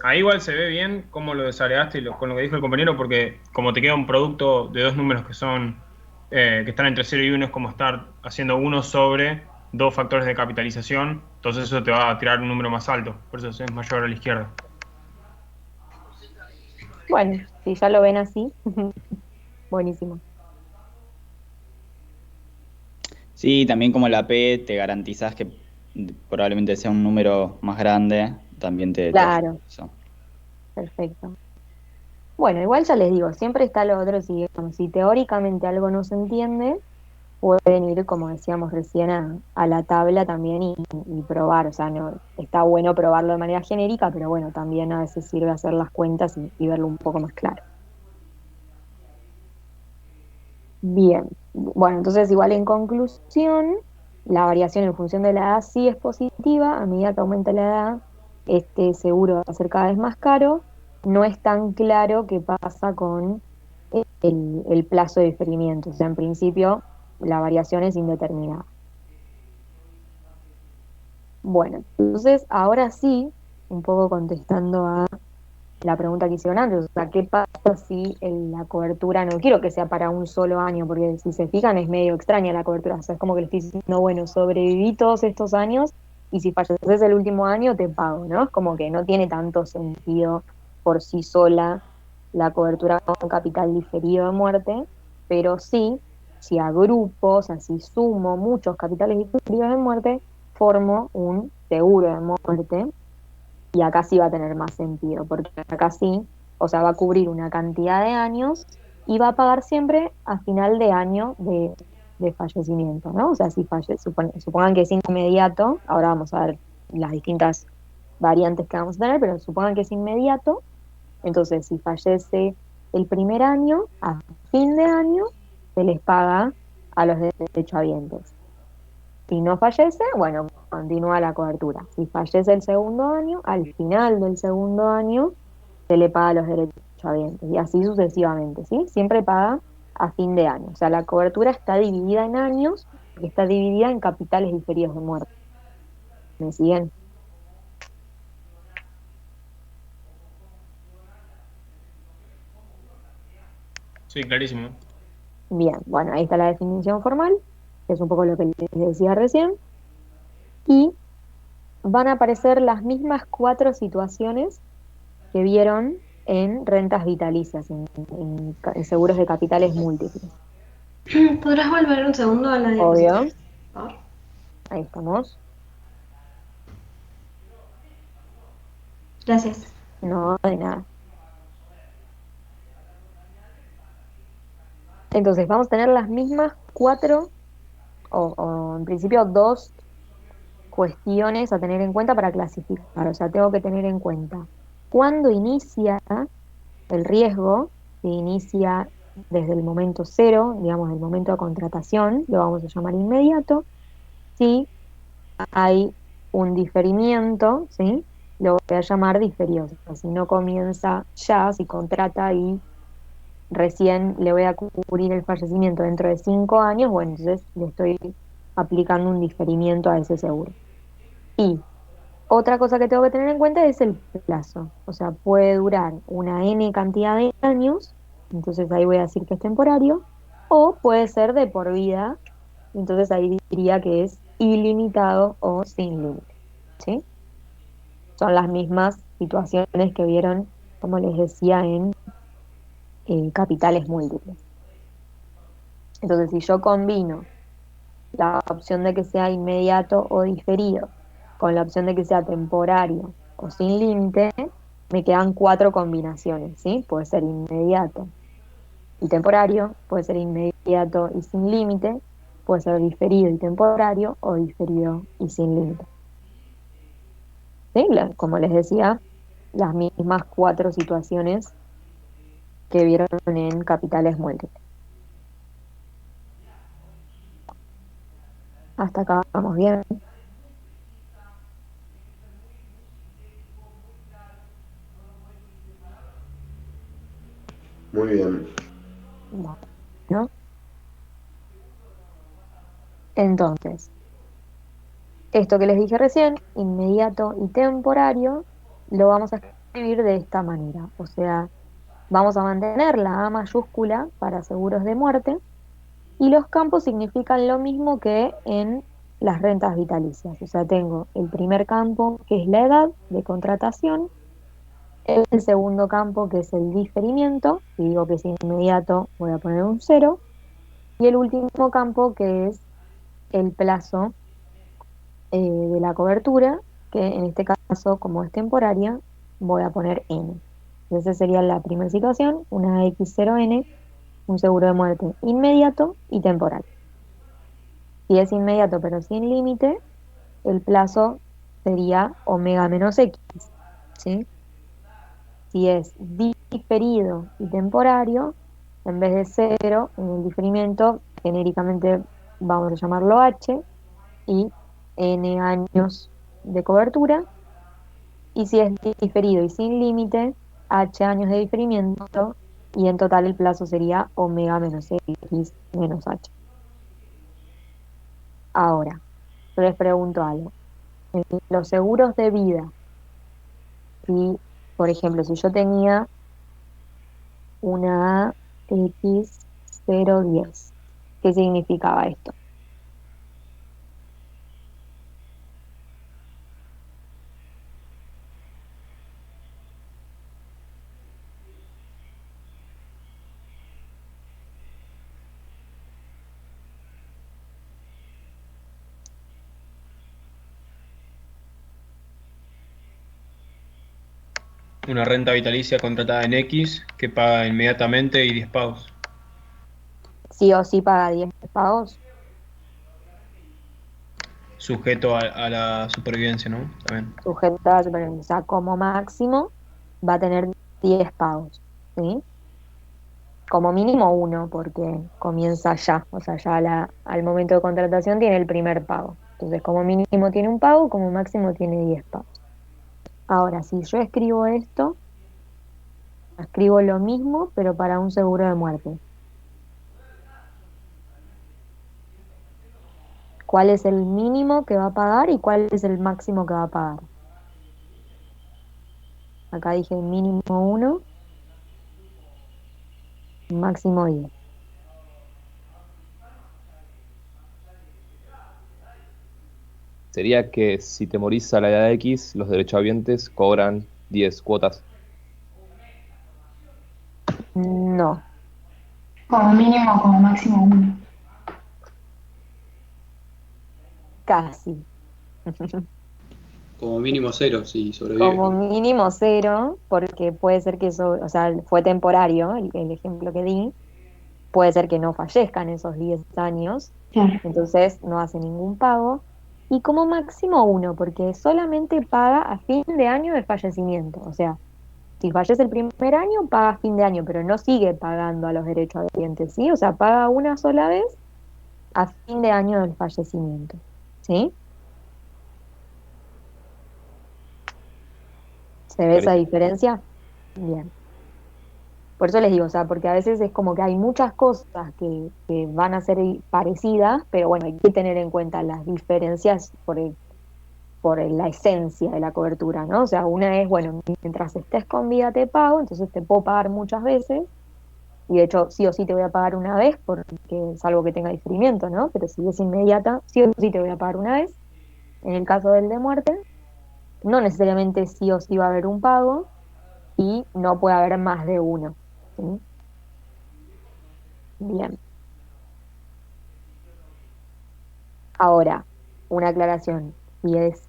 ahí igual se ve bien cómo lo desagregaste con lo que dijo el compañero, porque como te queda un producto de dos números que son que están entre 0 y 1, es como estar haciendo 1 sobre dos factores de capitalización, entonces eso te va a tirar un número más alto, por eso es mayor a la izquierda. Bueno, si ya lo ven así, buenísimo. Sí, también como la P te garantizás que probablemente sea un número más grande, también te Claro. ayuda eso. Perfecto. Bueno, igual ya les digo, siempre está lo otro, si teóricamente algo no se entiende, pueden ir, como decíamos recién, a la tabla también y probar. O sea, no está bueno probarlo de manera genérica, pero bueno, también a veces sirve hacer las cuentas y verlo un poco más claro. Bien, bueno, entonces igual en conclusión, la variación en función de la edad sí es positiva. A medida que aumenta la edad, este seguro va a ser cada vez más caro. No es tan claro qué pasa con el plazo de diferimiento. O sea, en principio la variación es indeterminada. Bueno, entonces ahora sí, un poco contestando a la pregunta que hicieron antes, o sea, ¿qué pasa si la cobertura, no quiero que sea para un solo año, porque si se fijan es medio extraña la cobertura, o sea, es como que le estoy diciendo, bueno, sobreviví todos estos años y si falleces el último año te pago, ¿no? Es como que no tiene tanto sentido por sí sola la cobertura con capital diferido de muerte, pero sí, si agrupo, o sea, si sumo muchos capitales diferidos de muerte, formo un seguro de muerte. Y acá sí va a tener más sentido, porque acá sí, o sea, va a cubrir una cantidad de años y va a pagar siempre a final de año de fallecimiento, ¿no? O sea, si supongan que es inmediato, ahora vamos a ver las distintas variantes que vamos a tener, pero supongan que es inmediato, entonces si fallece el primer año, a fin de año, se les paga a los derechohabientes. Si no fallece, bueno, continúa la cobertura. Si fallece el segundo año, al final del segundo año se le paga a los derechohabientes y así sucesivamente, ¿sí? Siempre paga a fin de año. O sea, la cobertura está dividida en años, porque está dividida en capitales diferidos de muerte. ¿Me siguen? Sí, clarísimo. Bien, bueno, ahí está la definición formal, que es un poco lo que les decía recién. Y van a aparecer las mismas 4 situaciones que vieron en rentas vitalicias, en seguros de capitales múltiples. ¿Podrás volver un segundo a la Obvio. diapositiva, por favor? Ahí estamos. Gracias. No, de nada. Entonces, vamos a tener las mismas 4, o en principio 2 cuestiones a tener en cuenta para clasificar. O sea, tengo que tener en cuenta cuándo inicia el riesgo, si inicia desde el momento cero, digamos, el momento de contratación, lo vamos a llamar inmediato. Si hay un diferimiento, ¿sí? Lo voy a llamar diferido. O sea, si no comienza ya, si contrata y recién le voy a cubrir el fallecimiento dentro de 5 años, bueno, entonces le estoy aplicando un diferimiento a ese seguro. Y otra cosa que tengo que tener en cuenta es el plazo. O sea, puede durar una N cantidad de años, entonces ahí voy a decir que es temporario, o puede ser de por vida, entonces ahí diría que es ilimitado o sin límite, ¿sí? Son las mismas situaciones que vieron, como les decía, en capitales múltiples. Entonces, si yo combino la opción de que sea inmediato o diferido con la opción de que sea temporario o sin límite, me quedan 4 combinaciones, ¿sí? Puede ser inmediato y temporario, puede ser inmediato y sin límite, puede ser diferido y temporario o diferido y sin límite. ¿Sí? Como les decía, las mismas 4 situaciones que vieron en capitales múltiples. Hasta acá vamos bien. Muy bien. ¿No? Entonces, esto que les dije recién, inmediato y temporario, lo vamos a escribir de esta manera. O sea, vamos a mantener la A mayúscula para seguros de muerte y los campos significan lo mismo que en las rentas vitalicias. O sea, tengo el primer campo, que es la edad de contratación, el segundo campo, que es el diferimiento, y digo que es inmediato, voy a poner un 0, y el último campo, que es el plazo de la cobertura, que en este caso, como es temporaria, voy a poner N. Esa sería la primera situación, una X0N, un seguro de muerte inmediato y temporal. Si es inmediato pero sin límite, el plazo sería omega menos X, ¿sí? Si es diferido y temporario, en vez de 0, en el diferimiento, genéricamente vamos a llamarlo H, y N años de cobertura. Y si es diferido y sin límite, H años de diferimiento, y en total el plazo sería omega menos X menos H. Ahora, yo les pregunto algo. En los seguros de vida, si, por ejemplo, si yo tenía una X010, ¿qué significaba esto? Una renta vitalicia contratada en X que paga inmediatamente y 10 pagos. Sí o sí paga 10 pagos. Sujeto a la supervivencia, ¿no? También. Sujeto a la supervivencia. O sea, como máximo va a tener 10 pagos, ¿sí? Como mínimo 1, porque comienza ya. O sea, ya al momento de contratación tiene el primer pago. Entonces, como mínimo tiene un pago, como máximo tiene 10 pagos. Ahora, si yo escribo esto, escribo lo mismo, pero para un seguro de muerte. ¿Cuál es el mínimo que va a pagar y cuál es el máximo que va a pagar? Acá dije mínimo 1, máximo 10. Sería que si te morís a la edad X, los derechohabientes cobran 10 cuotas. No, Como mínimo, como máximo 1. casi. Como mínimo 0 si sobrevive. Como mínimo 0, porque puede ser que eso, o sea, fue temporario, el ejemplo que di, puede ser que no fallezcan esos 10 años, Claro. entonces no hace ningún pago. Y como máximo 1, porque solamente paga a fin de año de fallecimiento. O sea, si fallece el primer año, paga a fin de año, pero no sigue pagando a los derechohabientes, ¿sí? O sea, paga una sola vez a fin de año del fallecimiento, ¿sí? ¿Se ve esa diferencia? Bien. Por eso les digo, o sea, porque a veces es como que hay muchas cosas que van a ser parecidas, pero bueno, hay que tener en cuenta las diferencias por la esencia de la cobertura, ¿no? O sea, una es, bueno, mientras estés con vida te pago, entonces te puedo pagar muchas veces, y de hecho sí o sí te voy a pagar una vez, porque salvo que tenga diferimiento, ¿no? Pero si es inmediata, sí o sí te voy a pagar una vez. En el caso del de muerte, no necesariamente sí o sí va a haber un pago, y no puede haber más de uno, ¿sí? Bien. Ahora, una aclaración. Si es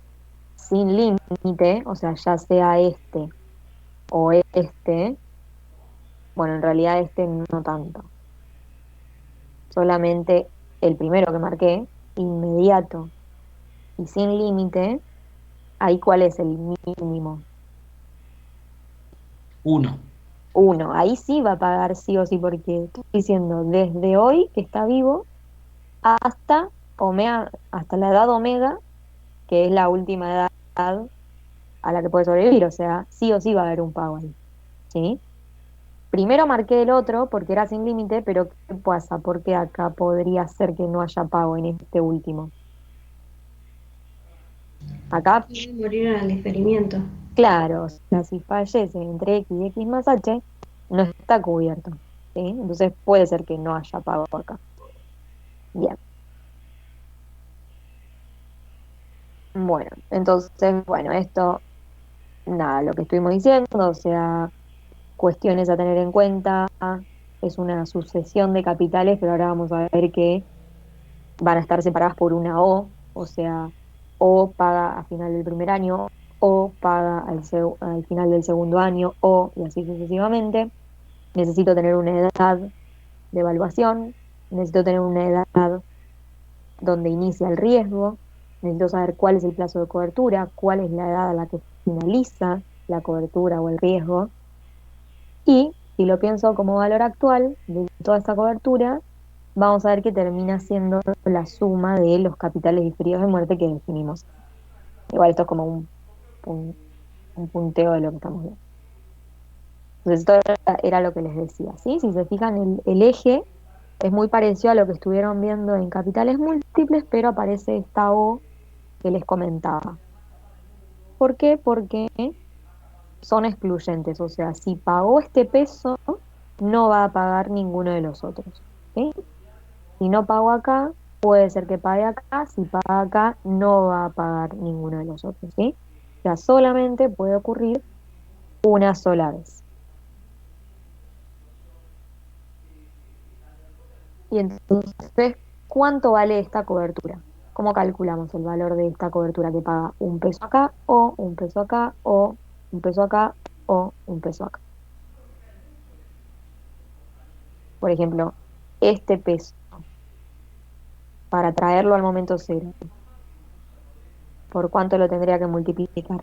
sin límite, o sea, ya sea este o bueno, en realidad no tanto. Solamente el primero que marqué, inmediato y sin límite, ahí cuál es el mínimo. 1. 1, ahí sí va a pagar sí o sí, porque estoy diciendo desde hoy que está vivo hasta hasta la edad omega, que es la última edad a la que puede sobrevivir, o sea, sí o sí va a haber un pago ahí, ¿sí? Primero marqué el otro porque era sin límite, pero ¿qué pasa? Porque acá podría ser que no haya pago en este último. Acá, Puede morir al diferimiento. claro, o sea, si fallece entre X y X más H, no está cubierto, ¿sí? Entonces puede ser que no haya pago acá. Bien. Bueno, entonces, bueno, esto, nada, lo que estuvimos diciendo, o sea, cuestiones a tener en cuenta, es una sucesión de capitales, pero ahora vamos a ver que van a estar separadas por una o sea, o paga a final del primer año, o paga al final del segundo año, y así sucesivamente. Necesito tener una edad de evaluación, necesito tener una edad donde inicia el riesgo, necesito saber cuál es el plazo de cobertura, cuál es la edad a la que finaliza la cobertura o el riesgo, y si lo pienso como valor actual de toda esta cobertura, vamos a ver que termina siendo la suma de los capitales diferidos de muerte que definimos. Igual esto es como un punteo de lo que estamos viendo. Entonces esto era lo que les decía, ¿sí? Si se fijan, el eje es muy parecido a lo que estuvieron viendo en capitales múltiples, pero aparece esta O que les comentaba. ¿Por qué? Porque son excluyentes, o sea, si pagó este peso, no va a pagar ninguno de los otros, ¿sí? Si no pagó acá, puede ser que pague acá, si paga acá, no va a pagar ninguno de los otros, ¿sí? O sea, solamente puede ocurrir una sola vez. Y entonces, ¿cuánto vale esta cobertura? ¿Cómo calculamos el valor de esta cobertura que paga un peso acá, o un peso acá, o un peso acá, o un peso acá? Por ejemplo, este peso, para traerlo al momento cero, ¿por cuánto lo tendría que multiplicar?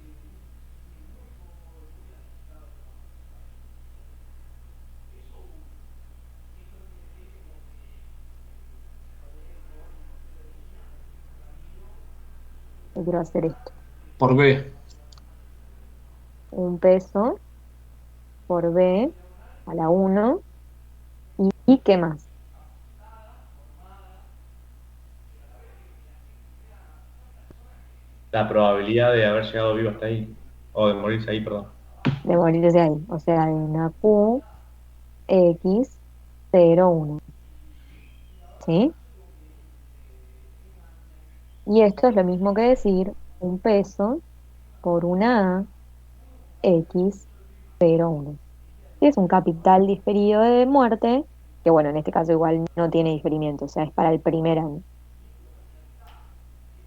Yo quiero hacer esto. Por B. Un peso por B a la 1. ¿Y qué más? La probabilidad de haber llegado vivo hasta ahí. O de morirse ahí, perdón. De morirse ahí. O sea, de una Q, X, 0, 1. ¿Sí? Y esto es lo mismo que decir un peso por una A, X, 0, 1. Que es un capital diferido de muerte, que bueno, en este caso igual no tiene diferimiento, o sea, es para el primer año.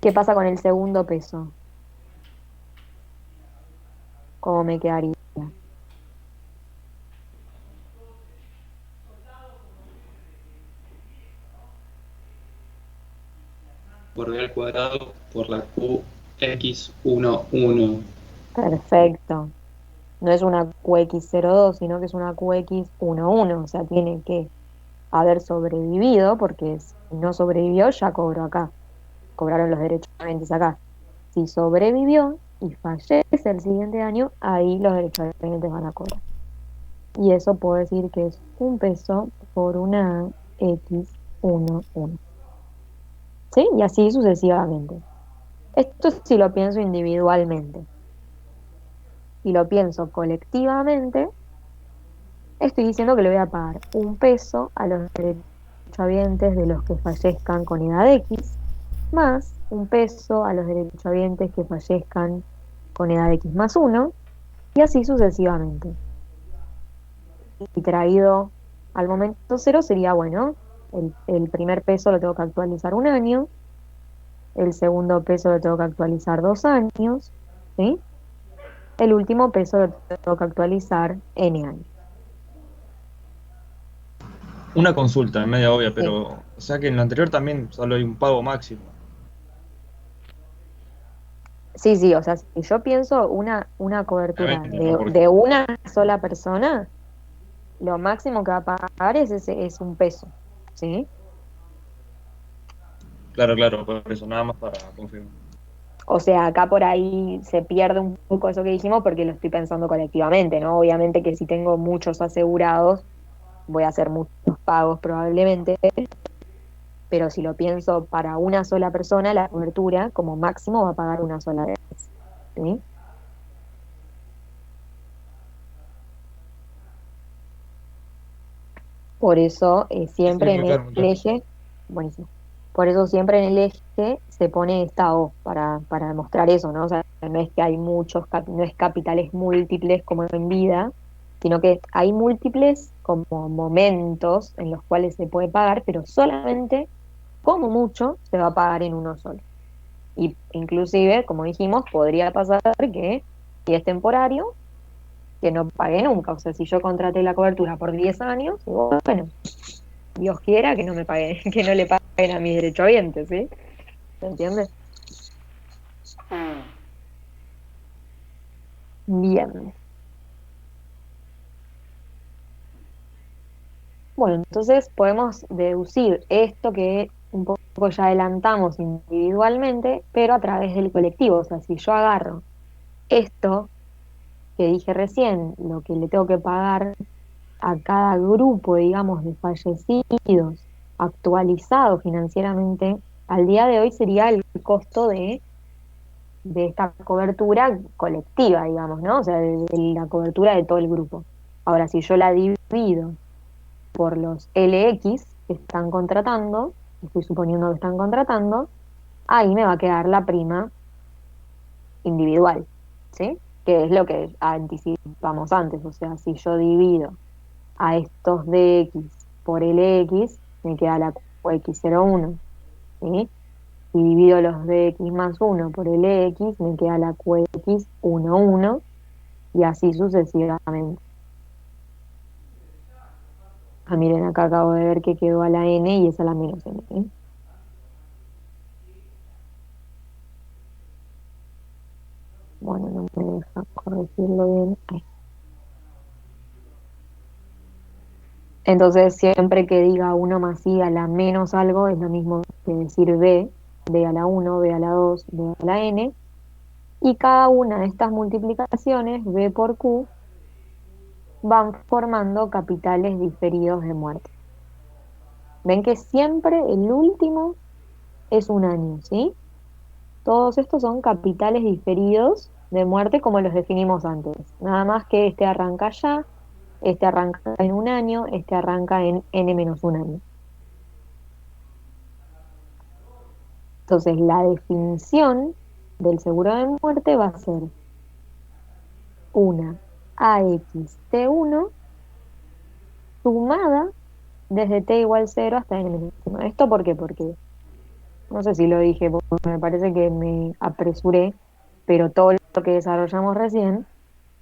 ¿Qué pasa con el segundo peso? ¿Cómo me quedaría? Por B al cuadrado por la QX11. Perfecto. No es una QX02, sino que es una QX11, o sea, tiene que haber sobrevivido, porque si no sobrevivió, ya cobró acá. Cobraron los derechos acá. Si sobrevivió y fallece el siguiente año, ahí los derechos van a cobrar. Y eso puedo decir que es un peso por una X11. ¿Sí? Y así sucesivamente. Esto si lo pienso individualmente. Si lo pienso colectivamente, estoy diciendo que le voy a pagar un peso a los derechohabientes de los que fallezcan con edad X, más un peso a los derechohabientes que fallezcan con edad X más 1, y así sucesivamente. Y traído al momento cero sería, bueno, el primer peso lo tengo que actualizar un año, el segundo peso lo tengo que actualizar 2 años, ¿sí? El último peso lo tengo que actualizar N años. Una consulta, es media obvia, Sí. pero, o sea que en lo anterior también solo hay un pago máximo. Sí, sí, o sea, si yo pienso una cobertura Obviamente, ¿no? de una sola persona, lo máximo que va a pagar es un peso, ¿sí? Claro, claro, por eso, nada más para confirmar. O sea, acá por ahí se pierde un poco eso que dijimos porque lo estoy pensando colectivamente, ¿no? Obviamente que si tengo muchos asegurados, voy a hacer muchos pagos probablemente, pero si lo pienso para una sola persona, la cobertura como máximo va a pagar una sola vez, ¿sí? Por eso Sí, sí, siempre en muy el claro, muy claro. eje, buenísimo. Por eso siempre en el eje se pone esta O para demostrar eso, ¿no? O sea, no es que hay no es capitales múltiples como en vida, sino que hay múltiples como momentos en los cuales se puede pagar, pero solamente, como mucho, se va a pagar en uno solo. Y inclusive, como dijimos, podría pasar que si es temporario, que no pague nunca. O sea, si yo contraté la cobertura por 10 años, digo, bueno, Dios quiera que no me paguen, que no le paguen a mis derechohabientes, ¿sí? ¿Se entiende? Bien. Bueno, entonces podemos deducir esto que un poco ya adelantamos individualmente, pero a través del colectivo. O sea, si yo agarro esto que dije recién, lo que le tengo que pagar a cada grupo, digamos, de fallecidos actualizado financieramente, al día de hoy sería el costo de esta cobertura colectiva, digamos, ¿no? O sea, de la cobertura de todo el grupo. Ahora, si yo la divido por los LX que están contratando, estoy suponiendo que están contratando, ahí me va a quedar la prima individual, ¿sí? Que es lo que anticipamos antes. O sea, si yo divido a estos DX por LX, me queda la QX01, ¿sí? Si divido los DX más 1 por LX, me queda la QX11 y así sucesivamente. Ah, miren, acá acabo de ver que quedó a la N y es a la menos N, ¿eh? Bueno, no me deja corregirlo bien. Ahí. Entonces, siempre que diga 1 más I a la menos algo, es lo mismo que decir B a la 1, B a la 2, B a la N. Y cada una de estas multiplicaciones, B por Q, van formando capitales diferidos de muerte. Ven que siempre el último es un año, ¿sí? Todos estos son capitales diferidos de muerte como los definimos antes. Nada más que este arranca ya, este arranca en un año, este arranca en n menos un año. Entonces, la definición del seguro de muerte va a ser una AXT1 sumada desde t igual 0 hasta n menos 1. ¿Esto por qué? Porque, no sé si lo dije, porque me parece que me apresuré, pero todo lo que desarrollamos recién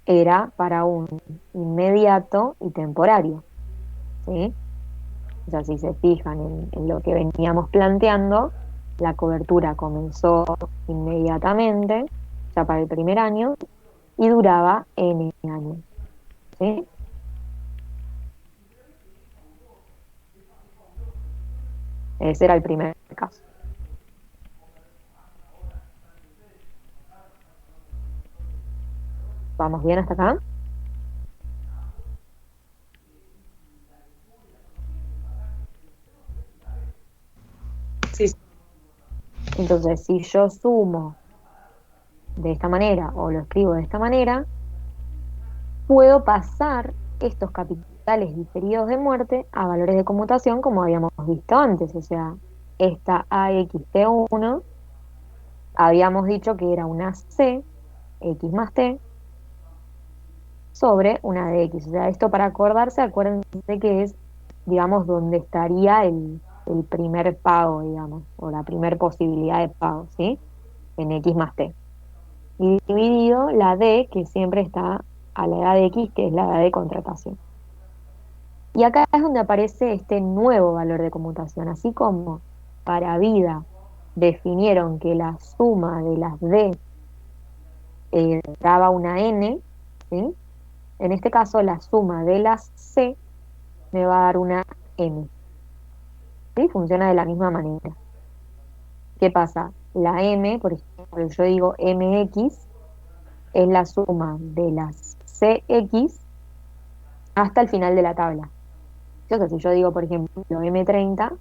era para un inmediato y temporario, ¿sí? O sea, si se fijan en lo que veníamos planteando, la cobertura comenzó inmediatamente, ya para el primer año, y duraba N años, ¿sí? Ese era el primer caso. ¿Vamos bien hasta acá? Sí. Entonces, si yo sumo de esta manera o lo escribo de esta manera, puedo pasar estos capitales diferidos de muerte a valores de conmutación como habíamos visto antes. O sea, esta AXT1 habíamos dicho que era una C, X más T, sobre una DX. O sea, esto para acordarse, acuérdense que es, digamos, donde estaría el primer pago, digamos, o la primer posibilidad de pago, ¿sí? En X más T. y dividido la D, que siempre está a la edad de X, que es la edad de contratación. Y acá es donde aparece este nuevo valor de conmutación, así como para vida definieron que la suma de las D daba una N, ¿sí? En este caso la suma de las C me va a dar una M, ¿sí? Funciona de la misma manera. ¿Qué pasa? La M, por ejemplo, yo digo MX, es la suma de las CX hasta el final de la tabla. Entonces, si yo digo, por ejemplo, M30,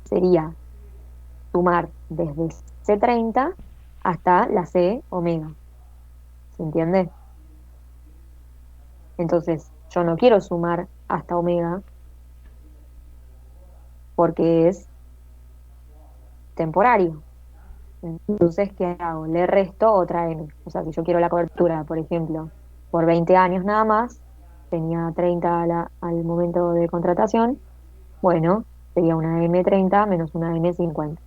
sería sumar desde C30 hasta la C omega. ¿Se entiende? Entonces, yo no quiero sumar hasta omega porque es temporario. Entonces, ¿qué hago? Le resto otra M. O sea, si yo quiero la cobertura, por ejemplo, por 20 años nada más, tenía 30 al momento de contratación, bueno, sería una M30 menos una M50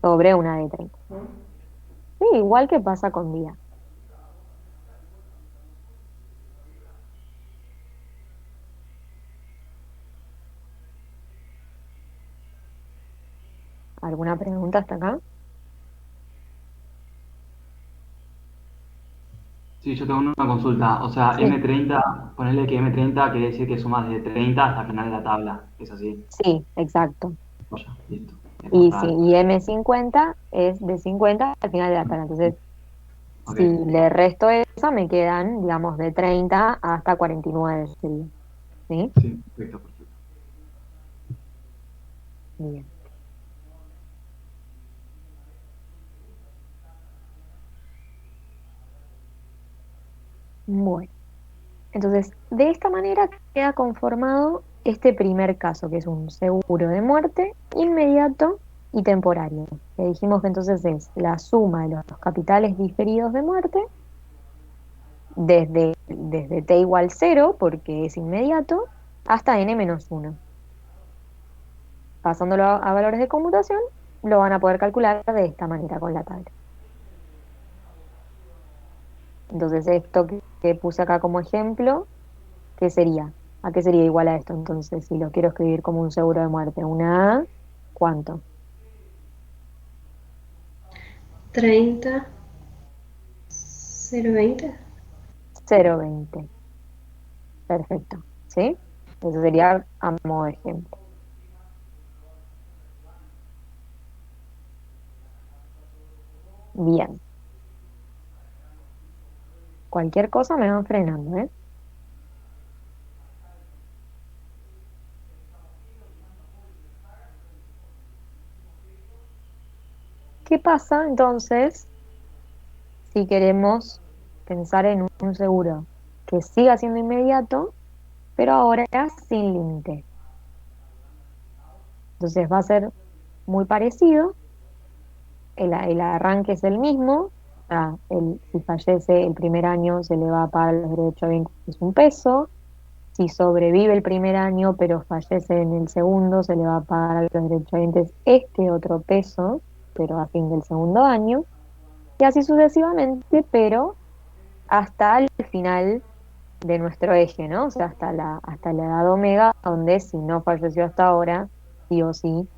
sobre una D30. Sí, igual que pasa con día. ¿Alguna pregunta hasta acá? Sí, yo tengo una consulta. O sea, Sí, M30, ponerle que M30 quiere decir que sumas de 30 hasta el final de la tabla. ¿Es así? sí, exacto. Ya, listo. Y, sí, Claro. y M50 es de 50 al final de la tabla. Entonces, Ok. si le resto eso, me quedan, digamos, de 30 hasta 49 sería. ¿Sí? Sí, perfecto, perfecto. Bien. Bueno, entonces, de esta manera queda conformado este primer caso, que es un seguro de muerte inmediato y temporario. Le dijimos que entonces es la suma de los capitales diferidos de muerte desde t igual 0, porque es inmediato, hasta n-1. Pasándolo a valores de conmutación, lo van a poder calcular de esta manera con la tabla. Entonces, esto que puse acá como ejemplo, ¿qué sería? ¿A qué sería igual a esto? Entonces, si lo quiero escribir como un seguro de muerte, una A, ¿cuánto? 30, 0,20. 0,20. Perfecto. ¿Sí? Eso sería a modo de ejemplo. Bien. Cualquier cosa me van frenando, ¿eh? ¿Qué pasa entonces si queremos pensar en un seguro que siga siendo inmediato, pero ahora sin límite? Entonces va a ser muy parecido, el arranque es el mismo, o sea, si fallece el primer año se le va a pagar los derechohabientes un peso, si sobrevive el primer año pero fallece en el segundo se le va a pagar a los derechohabientes este otro peso, pero a fin del segundo año, y así sucesivamente, pero hasta el final de nuestro eje, ¿no? O sea, hasta la edad omega, donde si no falleció hasta ahora, sí o sí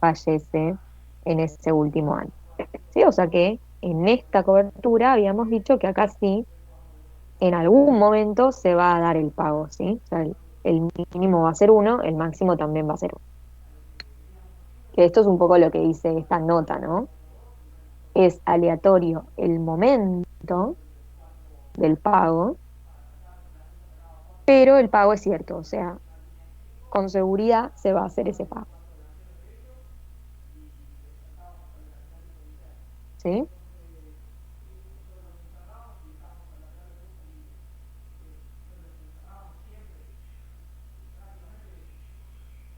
fallece en ese último año. ¿Sí? O sea que en esta cobertura habíamos dicho que acá sí, en algún momento se va a dar el pago, ¿sí? O sea, el mínimo va a ser 1, el máximo también va a ser 1. Que esto es un poco lo que dice esta nota, ¿no? Es aleatorio el momento del pago, pero el pago es cierto, o sea, con seguridad se va a hacer ese pago. ¿Sí?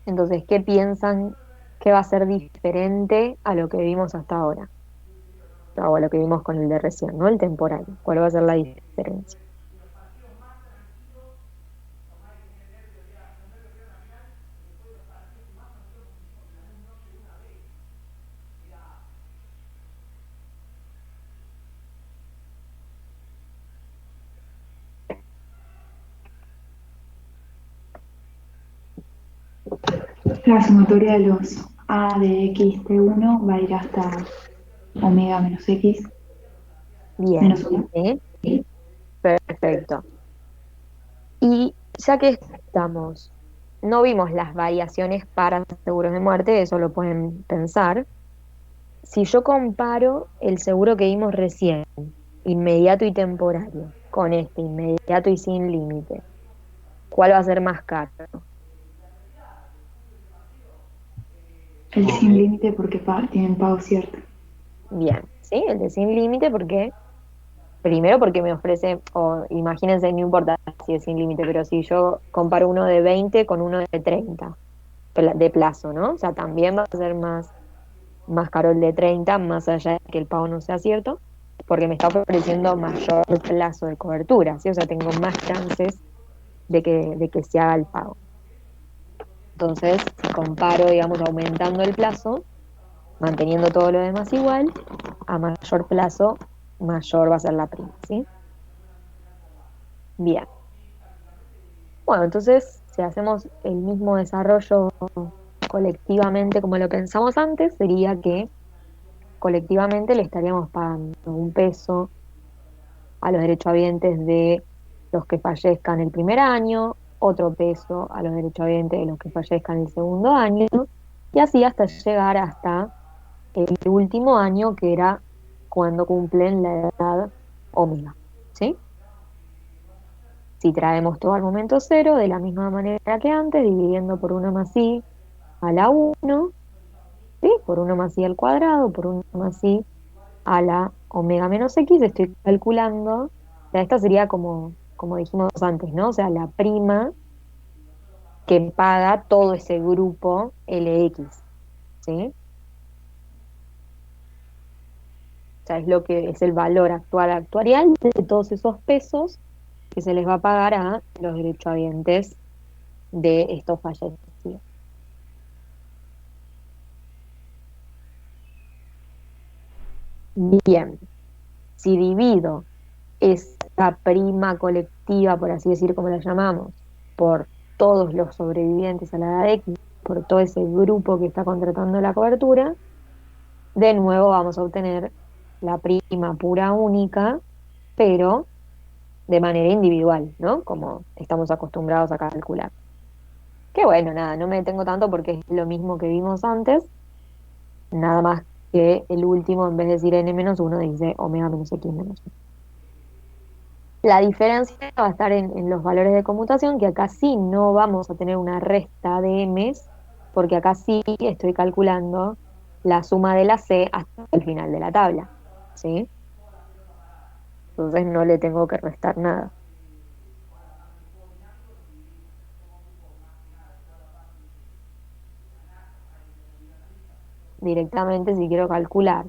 Entonces, ¿qué piensan que va a ser diferente a lo que vimos hasta ahora? O a lo que vimos con el de recién, ¿no? El temporal. ¿Cuál va a ser la diferencia? La sumatoria de los A de X de 1 va a ir hasta omega menos X Bien, menos 1. ¿sí? Perfecto. Y ya que estamos, no vimos las variaciones para seguros de muerte, eso lo pueden pensar. Si yo comparo el seguro que vimos recién, inmediato y temporario, con este, inmediato y sin límite, ¿cuál va a ser más caro? El sin límite porque tienen pago cierto. Bien, ¿sí? El de sin límite porque, primero porque me ofrece, o imagínense, no importa si es sin límite, pero si yo comparo uno de 20 con uno de 30 de plazo, ¿no? O sea, también va a ser más caro el de 30, más allá de que el pago no sea cierto, porque me está ofreciendo mayor plazo de cobertura, ¿sí? O sea, tengo más chances de que se haga el pago. Entonces, si comparo, digamos, aumentando el plazo, manteniendo todo lo demás igual, a mayor plazo, mayor va a ser la prima, ¿sí? Bien. Bueno, entonces, si hacemos el mismo desarrollo colectivamente como lo pensamos antes, sería que colectivamente le estaríamos pagando un peso a los derechohabientes de los que fallezcan el primer año, otro peso a los derechohabientes de los que fallezcan el segundo año, y así hasta llegar hasta el último año, que era cuando cumplen la edad omega, ¿sí? Si traemos todo al momento cero, de la misma manera que antes, dividiendo por 1 más i a la 1, ¿sí? Por 1 más i al cuadrado, por 1 más i a la omega menos x, estoy calculando, o sea, esta sería como dijimos antes, ¿no? O sea, la prima que paga todo ese grupo LX, ¿sí? O sea, es lo que es el valor actuarial de todos esos pesos que se les va a pagar a los derechohabientes de estos fallecidos. Bien, si divido esa prima colectiva, por así decir, como la llamamos, por todos los sobrevivientes a la edad X, por todo ese grupo que está contratando la cobertura, de nuevo vamos a obtener la prima pura única, pero de manera individual, ¿no? Como estamos acostumbrados a calcular. Que bueno, nada, no me detengo tanto porque es lo mismo que vimos antes, nada más que el último, en vez de decir n-1, dice omega menos x menos 1. La diferencia va a estar en los valores de conmutación, que acá sí no vamos a tener una resta de m's, porque acá sí estoy calculando la suma de la c hasta el final de la tabla, ¿sí? Entonces no le tengo que restar nada. Directamente, si quiero calcular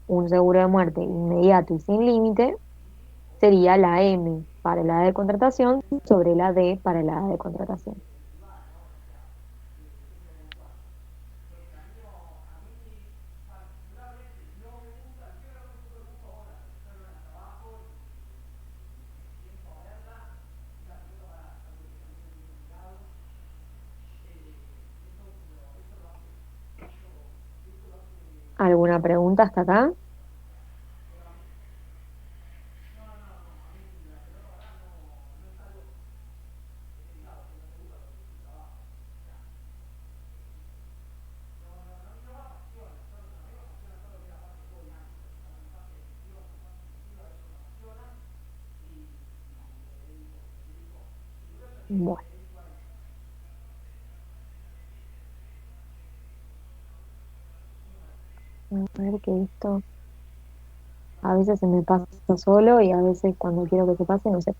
un seguro de muerte inmediato y sin límite, sería la M para la edad de contratación sobre la D para la edad de contratación. ¿Alguna pregunta hasta acá? Bueno. A ver que esto a veces se me pasa solo y a veces cuando quiero que se pase, no sé.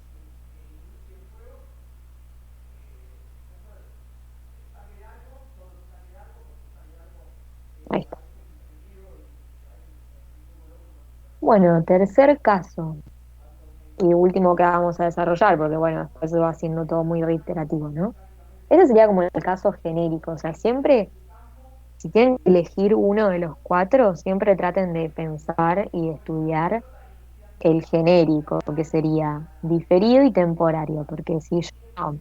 Ahí está. Bueno, tercer caso y último que vamos a desarrollar, porque bueno, después va siendo todo muy reiterativo, ¿no? Ese sería como el caso genérico, o sea, siempre, si tienen que elegir uno de los cuatro, siempre traten de pensar y de estudiar el genérico, que sería diferido y temporario, porque si yo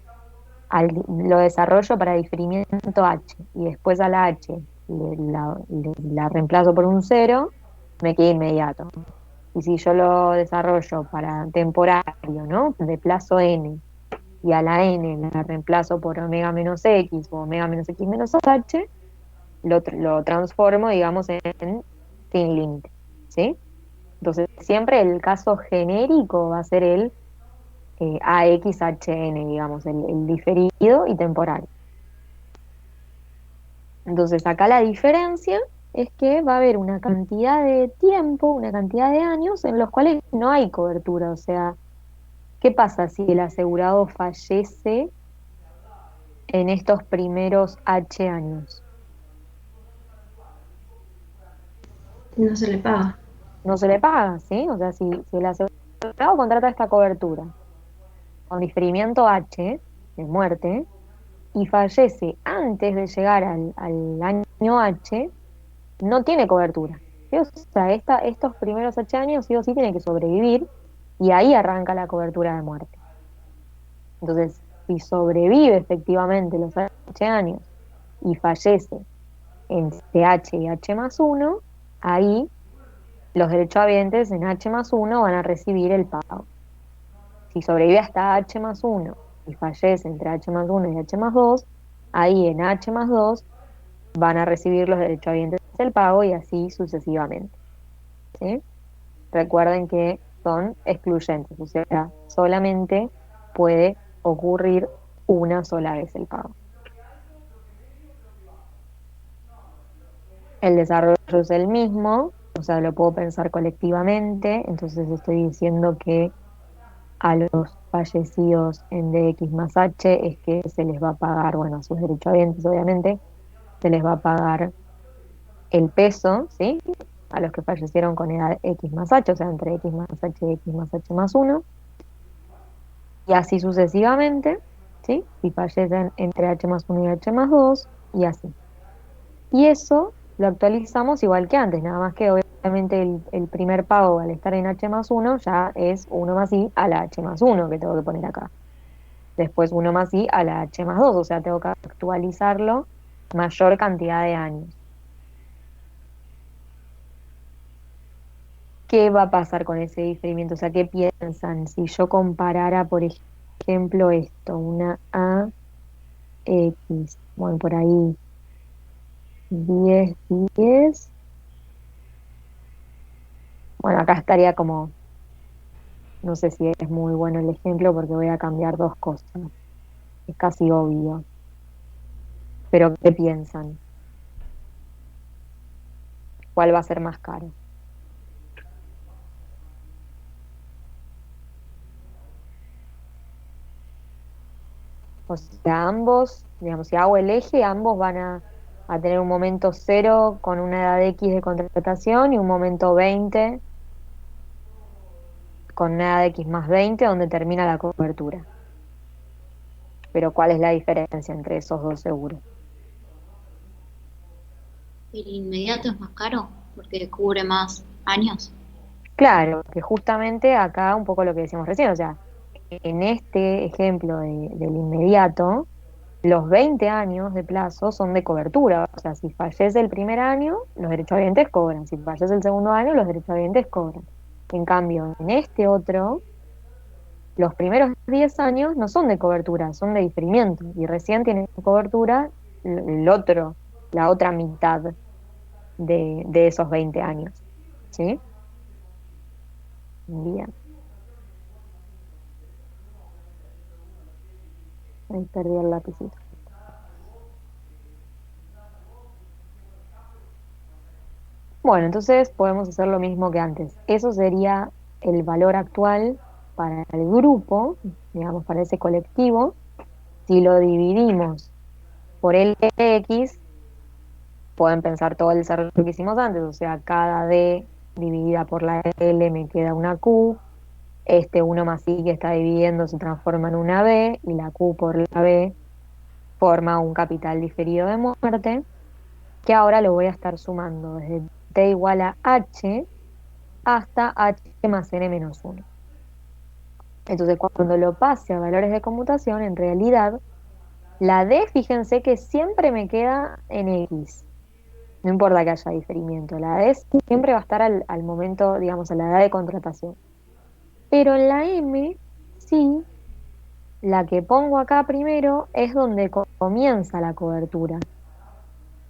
lo desarrollo para diferimiento H y después a la H la reemplazo por un 0, me queda inmediato. Y si yo lo desarrollo para temporario, ¿no? De plazo n, y a la n la reemplazo por omega menos x o omega menos x menos h, lo transformo, digamos, en sin límite, ¿sí? Entonces, siempre el caso genérico va a ser el AXHN, digamos, el diferido y temporal. Entonces, acá la diferencia es que va a haber una cantidad de tiempo, una cantidad de años en los cuales no hay cobertura. O sea, ¿qué pasa si el asegurado fallece en estos primeros H años? No se le paga. No se le paga, ¿sí? O sea, si el asegurado contrata esta cobertura con diferimiento H de muerte y fallece antes de llegar al año H, no tiene cobertura, ¿sí? O sea, estos primeros H años sí o sí tiene que sobrevivir y ahí arranca la cobertura de muerte. Entonces, si sobrevive efectivamente los H años y fallece entre H y H más 1, ahí los derechohabientes en H más 1 van a recibir el pago. Si sobrevive hasta H más 1 y fallece entre H más 1 y H más 2, ahí en H más 2 van a recibir los derechohabientes el pago y así sucesivamente, ¿sí? Recuerden que son excluyentes, o sea, solamente puede ocurrir una sola vez el pago. El desarrollo es el mismo, o sea, lo puedo pensar colectivamente, entonces estoy diciendo que a los fallecidos en DX más H es que se les va a pagar, bueno, a sus derechohabientes obviamente, se les va a pagar el peso, ¿sí? A los que fallecieron con edad X más H, o sea, entre X más H y X más H más 1, y así sucesivamente, ¿sí? Si fallecen entre H más 1 y H más 2, y así. Y eso lo actualizamos igual que antes, nada más que obviamente el primer pago al estar en H más 1 ya es 1 más I a la H más 1 que tengo que poner acá. Después 1 más I a la H más 2, o sea, tengo que actualizarlo mayor cantidad de años. ¿Qué va a pasar con ese diferimiento? O sea, ¿qué piensan? Si yo comparara, por ejemplo, esto, una AX, bueno, por ahí 10, 10. Bueno, acá estaría como, no sé si es muy bueno el ejemplo porque voy a cambiar dos cosas. Es casi obvio. Pero ¿qué piensan? ¿Cuál va a ser más caro? O sea, ambos, digamos, si hago el eje, ambos van a tener un momento 0 con una edad X de contratación y un momento 20 con una edad X más 20 donde termina la cobertura. Pero ¿cuál es la diferencia entre esos dos seguros? El inmediato es más caro porque cubre más años. Claro, que justamente acá un poco lo que decíamos recién, o sea, en este ejemplo del inmediato, los 20 años de plazo son de cobertura. O sea, si fallece el primer año, los derechohabientes cobran. Si fallece el segundo año, los derechohabientes cobran. En cambio, en este otro, los primeros 10 años no son de cobertura, son de diferimiento. Y recién tiene cobertura la otra mitad de esos 20 años. ¿Sí? Bien. Ahí perdí el lapicito. Bueno, entonces podemos hacer lo mismo que antes. Eso sería el valor actual para el grupo, digamos, para ese colectivo. Si lo dividimos por LX, pueden pensar todo el desarrollo que hicimos antes, o sea, cada D dividida por la L me queda una Q, este 1 más I que está dividiendo se transforma en una B, y la Q por la B forma un capital diferido de muerte, que ahora lo voy a estar sumando desde T igual a H hasta H más N menos 1. Entonces, cuando lo pase a valores de conmutación, en realidad La D, fíjense que siempre me queda en X. No importa que haya diferimiento. La D siempre va a estar al momento, digamos, a la edad de contratación. Pero en la M, sí, la que pongo acá primero es donde comienza la cobertura.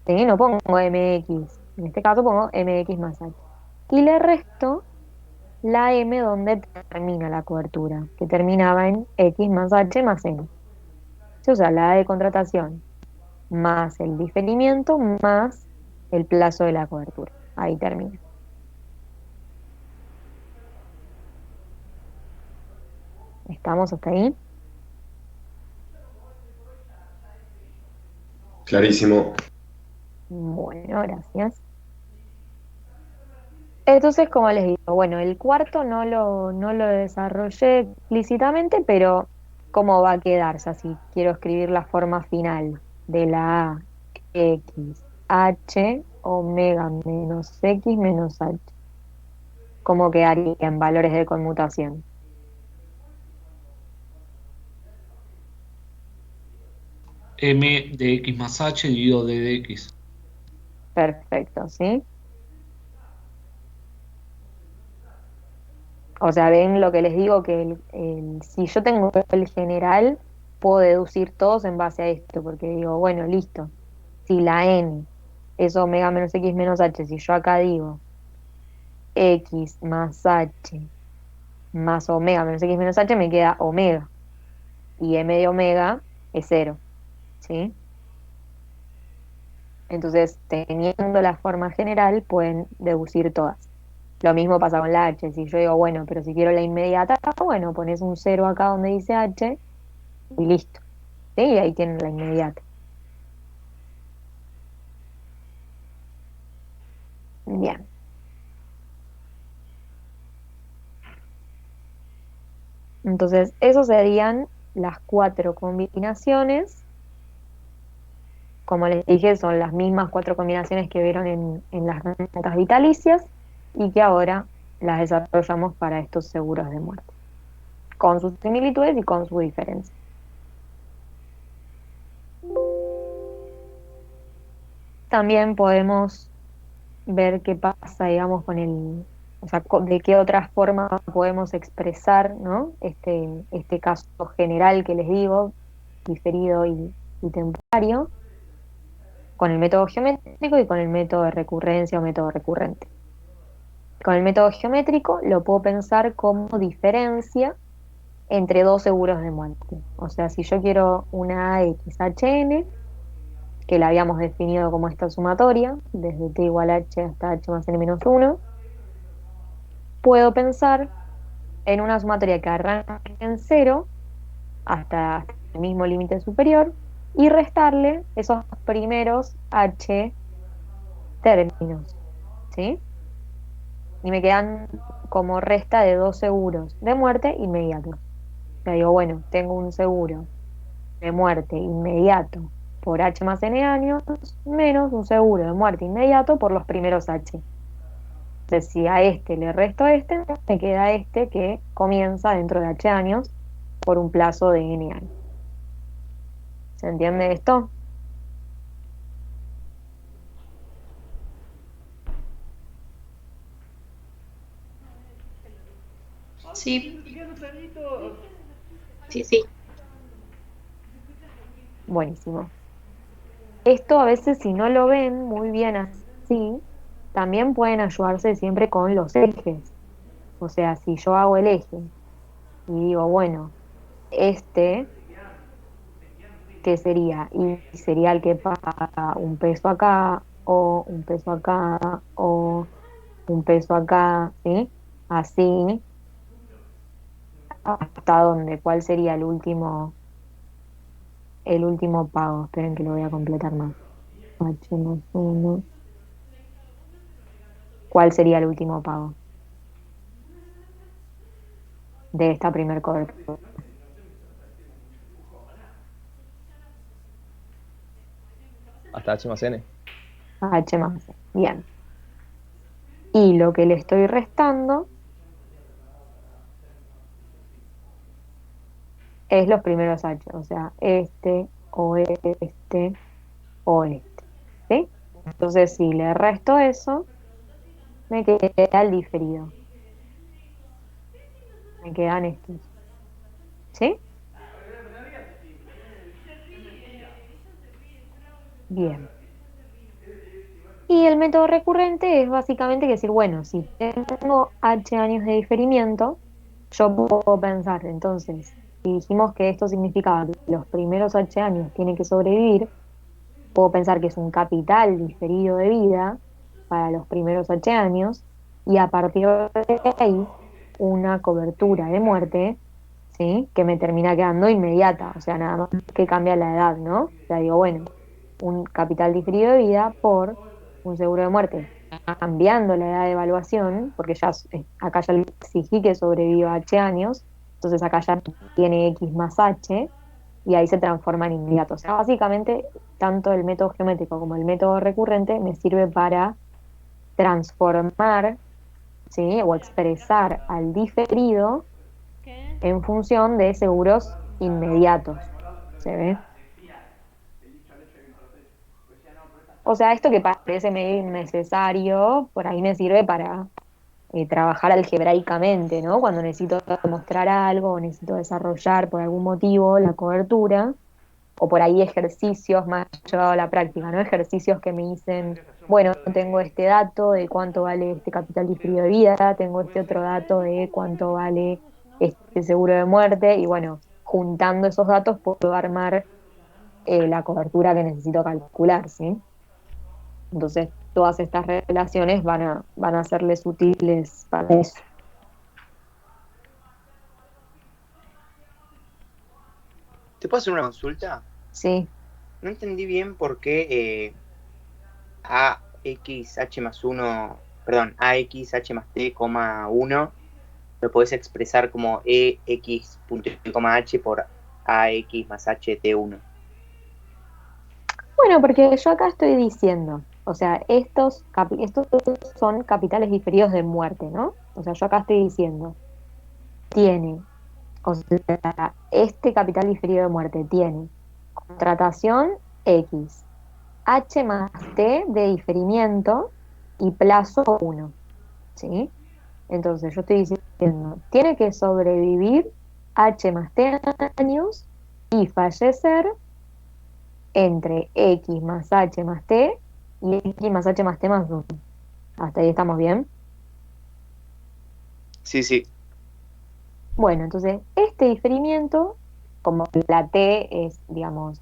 ¿Sí? No pongo MX. En este caso pongo MX más H. Y le resto la M donde termina la cobertura, que terminaba en X más H más N. O sea, la edad de contratación más el diferimiento más el plazo de la cobertura. Ahí termina. ¿Estamos hasta ahí? Clarísimo. Bueno, gracias. Entonces, como les digo, bueno, el cuarto no lo desarrollé explícitamente, pero ¿cómo va a quedar? O sea, si quiero escribir la forma final de la A, X, H, omega menos X menos H. ¿Cómo quedaría en valores de conmutación? M de X más H dividido D de X. Perfecto, ¿sí? O sea, ven lo que les digo, que si yo tengo el general, puedo deducir todos en base a esto, porque digo, bueno, listo. Si la n es omega menos x menos h, si yo acá digo x más h más omega menos x menos h, me queda omega. Y m de omega es cero, ¿sí? Entonces, teniendo la forma general, pueden deducir todas. Lo mismo pasa con la h. Si yo digo, bueno, pero si quiero la inmediata, bueno, pones un cero acá donde dice h y listo. ¿Sí? Y ahí tienen la inmediata. Bien. Entonces, esos serían las 4 combinaciones. Como les dije, son las mismas 4 combinaciones que vieron en las rentas vitalicias y que ahora las desarrollamos para estos seguros de muerte, con sus similitudes y con su diferencia. También podemos ver qué pasa, digamos, o sea, de qué otra forma podemos expresar, ¿no? Este caso general que les digo, diferido y temporario, con el método geométrico y con el método de recurrencia o método recurrente. Con el método geométrico lo puedo pensar como diferencia entre dos seguros de muerte. O sea, si yo quiero una AXHN, que la habíamos definido como esta sumatoria, desde t igual a h hasta h más n menos 1, puedo pensar en una sumatoria que arranca en 0 hasta el mismo límite superior y restarle esos primeros h términos, ¿sí? Y me quedan como resta de dos seguros de muerte inmediatos. O sea, digo, bueno, tengo un seguro de muerte inmediato por h más n años, menos un seguro de muerte inmediato por los primeros h. Entonces, si a este le resto este, me queda este que comienza dentro de h años por un plazo de n años. ¿Se entiende esto? Sí. Sí, sí. Buenísimo. Esto a veces, si no lo ven muy bien así, también pueden ayudarse siempre con los ejes. O sea, si yo hago el eje y digo, bueno, ¿qué sería? Y sería el que paga un peso acá, o un peso acá, o un peso acá, ¿sí? Así, ¿hasta dónde? ¿Cuál sería el último pago? Esperen que lo voy a completar más. H más 1. ¿Cuál sería el último pago de esta primer cobertura? Hasta H más N. H más N. Bien. Y lo que le estoy restando es los primeros H, o sea, oeste, oeste. ¿Sí? Entonces, si le resto eso, me queda el diferido. Me quedan estos. ¿Sí? Bien. Y el método recurrente es básicamente decir, bueno, si tengo h años de diferimiento, yo puedo pensar, entonces, si dijimos que esto significaba que los primeros h años tienen que sobrevivir, puedo pensar que es un capital diferido de vida para los primeros h años y a partir de ahí una cobertura de muerte, ¿sí? Que me termina quedando inmediata, o sea, nada más que cambia la edad, ¿no? O sea, digo, bueno, un capital diferido de vida por un seguro de muerte, cambiando la edad de evaluación, porque ya acá ya le exigí que sobreviva H años, entonces acá ya tiene X más H y ahí se transforma en inmediato. O sea, básicamente, tanto el método geométrico como el método recurrente me sirve para transformar, ¿sí? O expresar al diferido en función de seguros inmediatos. ¿Se ve? O sea, esto que parece medio innecesario, por ahí me sirve para trabajar algebraicamente, ¿no? Cuando necesito mostrar algo o necesito desarrollar por algún motivo la cobertura, o por ahí ejercicios más llevados a la práctica, ¿no? Ejercicios que me dicen, bueno, tengo este dato de cuánto vale este capital diferido de vida, tengo este otro dato de cuánto vale este seguro de muerte, y bueno, juntando esos datos puedo armar la cobertura que necesito calcular, ¿sí? Entonces, todas estas relaciones van a serles útiles para eso. ¿Te puedo hacer una consulta? Sí. No entendí bien por qué AXH más 1, perdón, AXH más T, 1, lo podés expresar como EX punto y coma H por AX más H T1. Bueno, porque yo acá estoy diciendo, o sea, estos son capitales diferidos de muerte, ¿no? O sea, yo acá estoy diciendo, tiene, o sea, este capital diferido de muerte tiene contratación X, H más T de diferimiento y plazo 1, ¿sí? Entonces yo estoy diciendo, tiene que sobrevivir H más T años y fallecer entre X más H más T y X más H más T más 1. ¿Hasta ahí estamos bien? Sí, sí. Bueno, entonces este diferimiento, como la T es, digamos,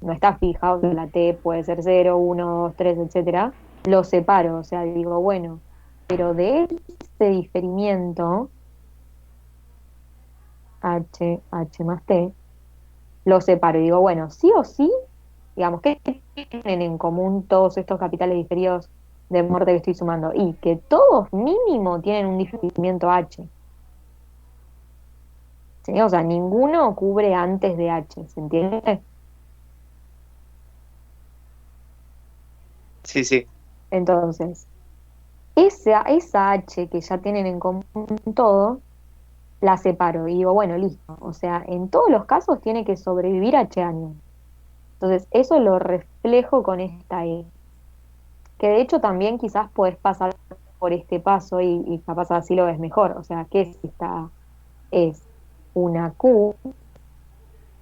no está fija, o sea, la T puede ser 0, 1, 2, 3, etcétera, lo separo, o sea, digo, bueno, pero de este diferimiento, H más T, lo separo y digo, bueno, sí o sí, digamos, ¿qué tienen en común todos estos capitales diferidos de muerte que estoy sumando? Y que todos mínimo tienen un diferimiento H. ¿Sí? O sea, ninguno cubre antes de H, ¿se entiende? Sí, sí. Entonces, esa H que ya tienen en común todo, la separo y digo, bueno, listo. O sea, en todos los casos tiene que sobrevivir H años. Entonces, eso lo reflejo con esta E. Que de hecho también quizás podés pasar por este paso y capaz así lo ves mejor. O sea, ¿qué es esta? Es una Q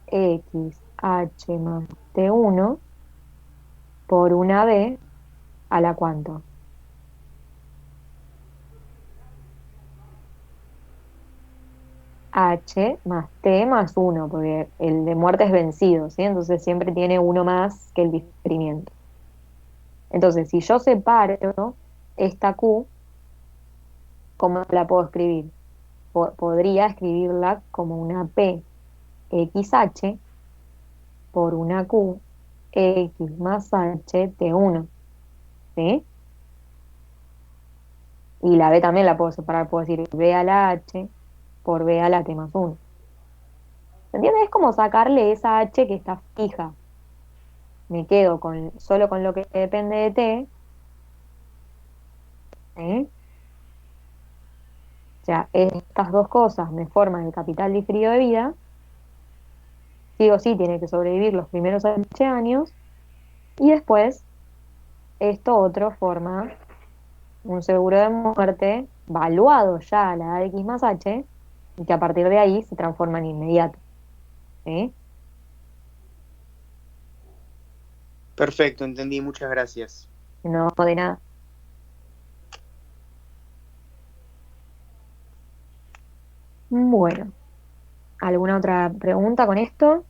X H más T1 por una B a la cuánto. H más T más 1, porque el de muerte es vencido, ¿sí? Entonces siempre tiene uno más que el diferimiento. Entonces, si yo separo esta Q, ¿cómo la puedo escribir? Podría escribirla como una P XH por una Q X más H T1, ¿sí? Y la B también la puedo separar, puedo decir B a la H por B a la T más 1. ¿Se entiende? Es como sacarle esa H que está fija. Me quedo solo con lo que depende de T. ¿Sí? O sea, estas dos cosas me forman el capital diferido de vida. sí o sí tiene que sobrevivir los primeros H años y después esto otro forma un seguro de muerte valuado ya a la edad X más H y que a partir de ahí se transforma en inmediato. ¿Sí? Perfecto, entendí, muchas gracias. No de nada. Bueno, ¿alguna otra pregunta con esto?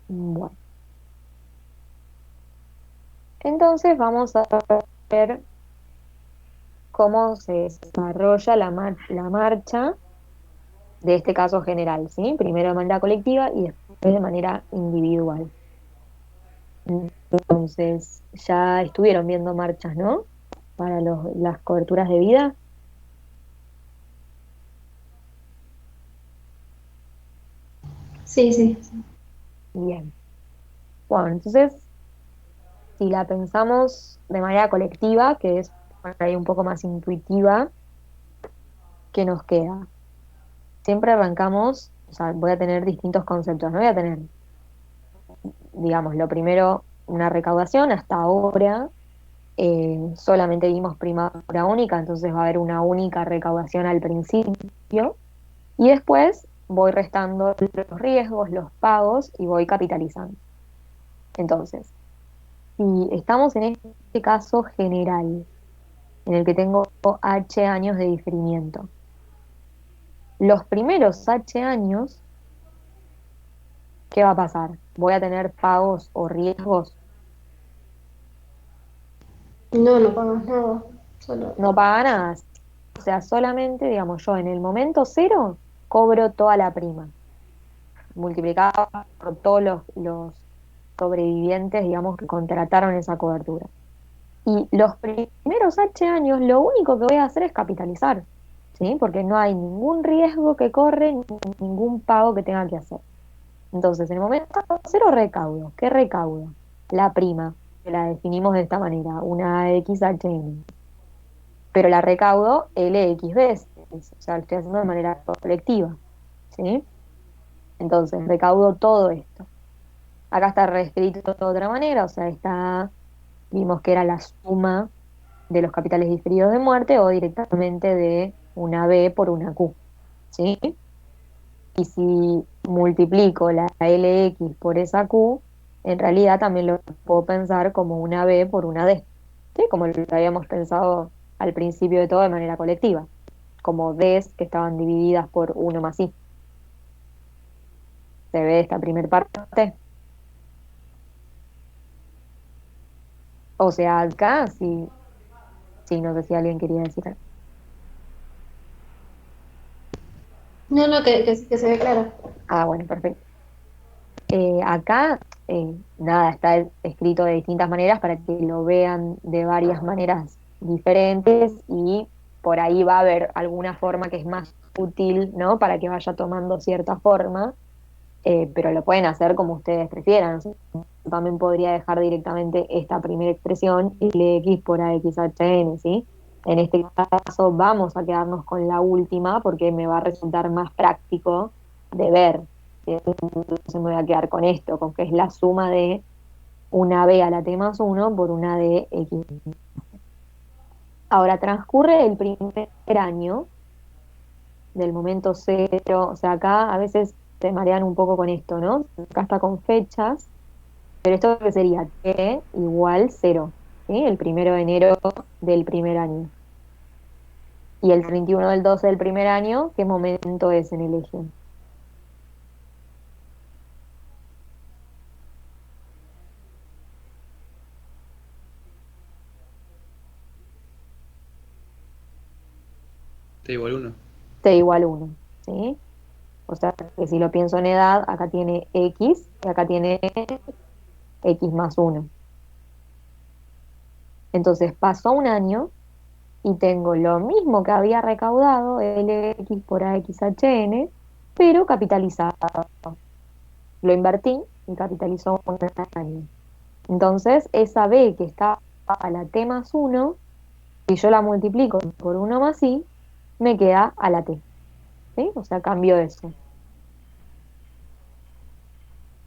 Bueno, entonces vamos a ver cómo se desarrolla la marcha de este caso general, ¿sí? Primero de manera colectiva y después de manera individual. Entonces, ya estuvieron viendo marchas, ¿no? Para las coberturas de vida. Sí, sí. Bien. Bueno, entonces, si la pensamos de manera colectiva, que es por ahí un poco más intuitiva, ¿qué nos queda? Siempre arrancamos, o sea, voy a tener distintos conceptos, no voy a tener, digamos, lo primero, una recaudación. Hasta ahora solamente vimos primadura única, entonces va a haber una única recaudación al principio y después voy restando los riesgos, los pagos y voy capitalizando. Entonces, si estamos en este caso general, en el que tengo H años de diferimiento, los primeros H años, ¿qué va a pasar? ¿Voy a tener pagos o riesgos? No, no pagas nada. Solo. No paga nada. O sea, solamente, digamos, yo en el momento cero cobro toda la prima, multiplicada por todos los sobrevivientes, digamos, que contrataron esa cobertura. Y los primeros H años lo único que voy a hacer es capitalizar, ¿sí? Porque no hay ningún riesgo que corre, ni ningún pago que tenga que hacer. Entonces, en el momento cero recaudo. ¿Qué recaudo? La prima, que la definimos de esta manera, una XHN. Pero la recaudo LX veces, o sea, lo estoy haciendo de manera colectiva, ¿sí? Entonces, recaudo todo esto. Acá está reescrito de otra manera, o sea, vimos que era la suma de los capitales diferidos de muerte o directamente de una B por una Q, ¿sí? Y si multiplico la LX por esa Q, en realidad también lo puedo pensar como una B por una D, ¿sí? Como lo habíamos pensado al principio de todo de manera colectiva, como Ds que estaban divididas por 1 más I. ¿Se ve esta primer parte? O sea, acá sí, sí, no sé si alguien quería decir algo. No, no, que se ve claro. Ah, bueno, perfecto. Acá, nada, está escrito de distintas maneras para que lo vean de varias maneras diferentes y por ahí va a haber alguna forma que es más útil, ¿no? Para que vaya tomando cierta forma, pero lo pueden hacer como ustedes prefieran. O sea, también podría dejar directamente esta primera expresión LX por AXHN, ¿sí? En este caso vamos a quedarnos con la última porque me va a resultar más práctico de ver. Entonces me voy a quedar con esto, con que es la suma de una B a la T más 1 por una D X. Ahora transcurre el primer año del momento cero, o sea, acá a veces se marean un poco con esto, ¿no? Acá está con fechas, pero esto que sería T igual 0, ¿sí? El 1 de enero del primer año. Y el 31 del 12 del primer año, ¿qué momento es en el eje? T igual 1. T igual 1, ¿sí? O sea, que si lo pienso en edad, acá tiene X y acá tiene X más 1. Entonces pasó un año y tengo lo mismo que había recaudado, LX por AXHN, pero capitalizado. Lo invertí y capitalizó un año. Entonces, esa B que está a la T más 1, si yo la multiplico por 1 más I, me queda a la T. ¿Sí? O sea, cambio eso.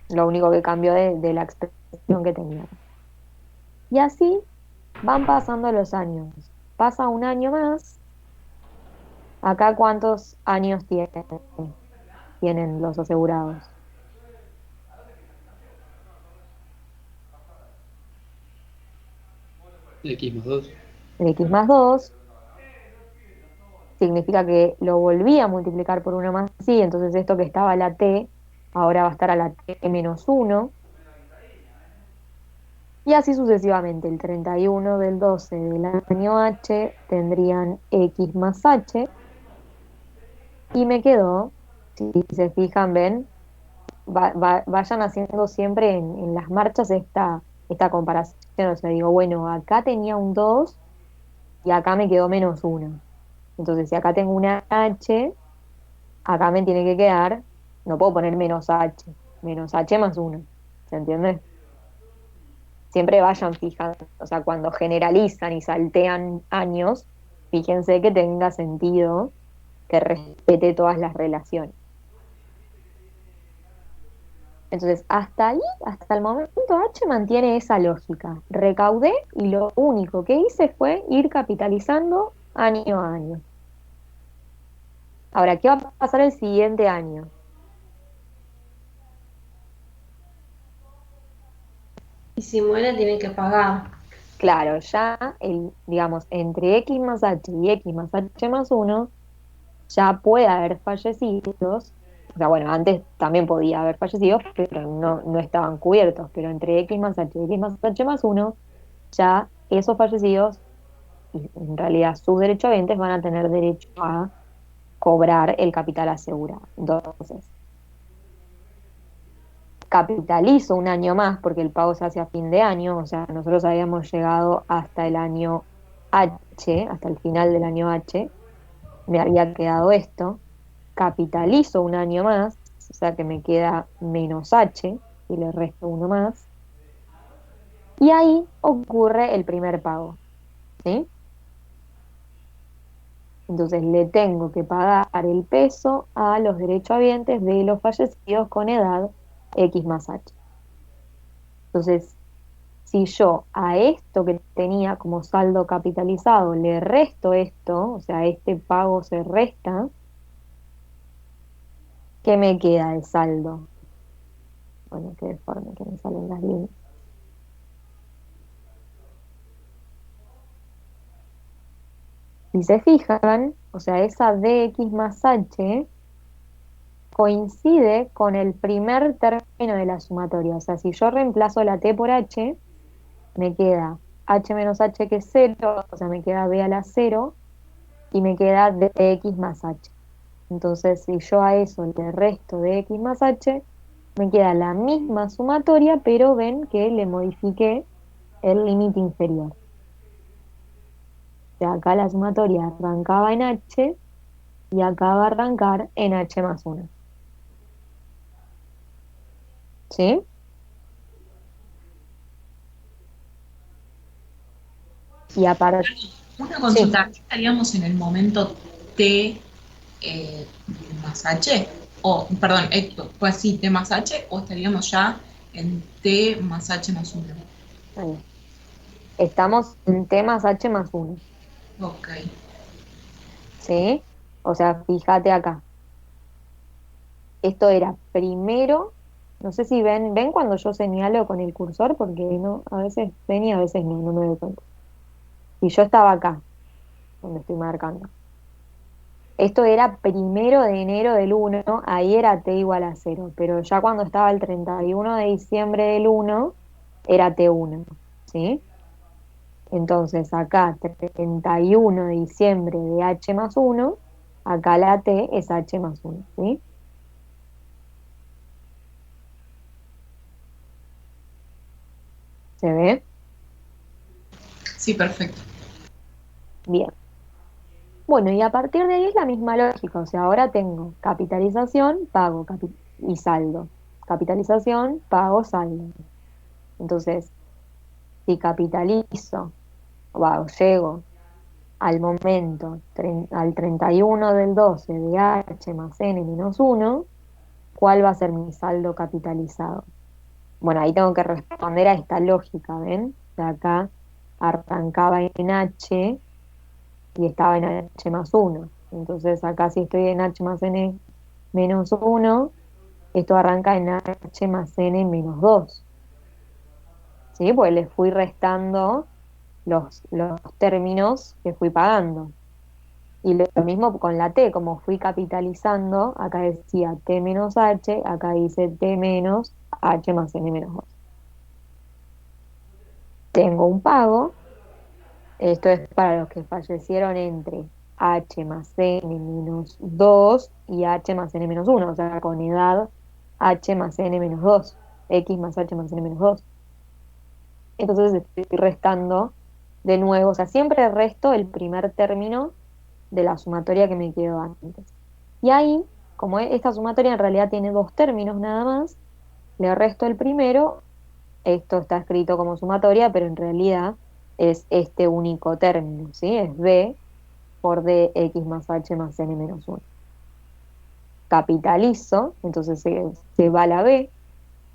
Lo único que cambió de la expresión que tenía. Y así van pasando los años. Pasa un año más. Acá, ¿cuántos años tienen los asegurados? X más 2. El X más 2 significa que lo volví a multiplicar por 1 más I, entonces esto que estaba a la T, ahora va a estar a la T menos 1. Y así sucesivamente, el 31 del 12 del año H tendrían X más H, y me quedó, si se fijan, ven, vayan haciendo siempre en las marchas esta comparación, o sea, digo, bueno, acá tenía un 2 y acá me quedó menos 1. Entonces, si acá tengo una H, acá me tiene que quedar, no puedo poner menos H más 1, ¿se entiende? Siempre vayan fijando, o sea, cuando generalizan y saltean años, fíjense que tenga sentido, que respete todas las relaciones. Entonces, hasta ahí, hasta el momento H mantiene esa lógica. Recaudé y lo único que hice fue ir capitalizando año a año. Ahora, ¿qué va a pasar el siguiente año? Y si muere tiene que pagar. Claro, ya, digamos, entre X más H y X más H más 1, ya puede haber fallecidos. O sea, bueno, antes también podía haber fallecidos, pero no estaban cubiertos. Pero entre X más H y X más H más 1, ya esos fallecidos, y en realidad sus derechohabientes, van a tener derecho a cobrar el capital asegurado. Entonces, capitalizo un año más porque el pago se hace a fin de año, o sea, nosotros habíamos llegado hasta el año H, hasta el final del año H, me había quedado esto, capitalizo un año más, o sea que me queda menos H, y le resto uno más, y ahí ocurre el primer pago, ¿sí? Entonces le tengo que pagar el peso a los derechohabientes de los fallecidos con edad X más H. Entonces, si yo a esto que tenía como saldo capitalizado le resto esto, o sea, este pago se resta, ¿qué me queda de saldo? Bueno, qué deforme que me salen las líneas. Si se fijan, o sea, esa dx más h coincide con el primer término de la sumatoria. O sea, si yo reemplazo la t por h, me queda h menos h que es 0, o sea, me queda b a la 0, y me queda dx más h. Entonces, si yo a eso le resto dx más h, me queda la misma sumatoria, pero ven que le modifiqué el límite inferior. O sea, acá la sumatoria arrancaba en h, y acá va a arrancar en h más 1. ¿Sí? Y aparte... Una consulta, ¿aquí estaríamos en el momento t más h? O, perdón, esto, pues sí, t más h, o estaríamos ya en t más h más 1. Ahí. Estamos en t más h más 1. Ok. ¿Sí? O sea, fíjate acá. Esto era primero, no sé si ven cuando yo señalo con el cursor, porque no, a veces ven y a veces no me doy cuenta. Y yo estaba acá, donde estoy marcando. Esto era 1 de enero del 1, ahí era t igual a 0, pero ya cuando estaba el 31 de diciembre del 1, era t1, ¿sí? Entonces acá 31 de diciembre de h más 1, acá la t es h más 1, ¿sí? ¿Se ve? Sí, perfecto. Bien. Bueno, y a partir de ahí es la misma lógica, o sea, ahora tengo capitalización, pago y saldo. Capitalización, pago, saldo. Entonces, si capitalizo, o llego al momento, al 31 del 12 de H más N menos 1, ¿cuál va a ser mi saldo capitalizado? Bueno, ahí tengo que responder a esta lógica, ¿ven? De acá arrancaba en H y estaba en H más 1. Entonces acá si estoy en H más N menos 1, esto arranca en H más N menos 2. ¿Sí? Pues le fui restando los términos que fui pagando. Y lo mismo con la T, como fui capitalizando, acá decía T menos H, acá dice T menos H más N menos 2. Tengo un pago, esto es para los que fallecieron entre H más N menos 2 y H más N menos 1, o sea, con edad H más N menos 2, X más H más N menos 2. Entonces estoy restando de nuevo, o sea, siempre resto el primer término de la sumatoria que me quedó antes. Y ahí, como esta sumatoria en realidad tiene dos términos nada más, le resto el primero, esto está escrito como sumatoria, pero en realidad es este único término, ¿sí? Es B por dx más h más n menos 1. Capitalizo, entonces se va la B,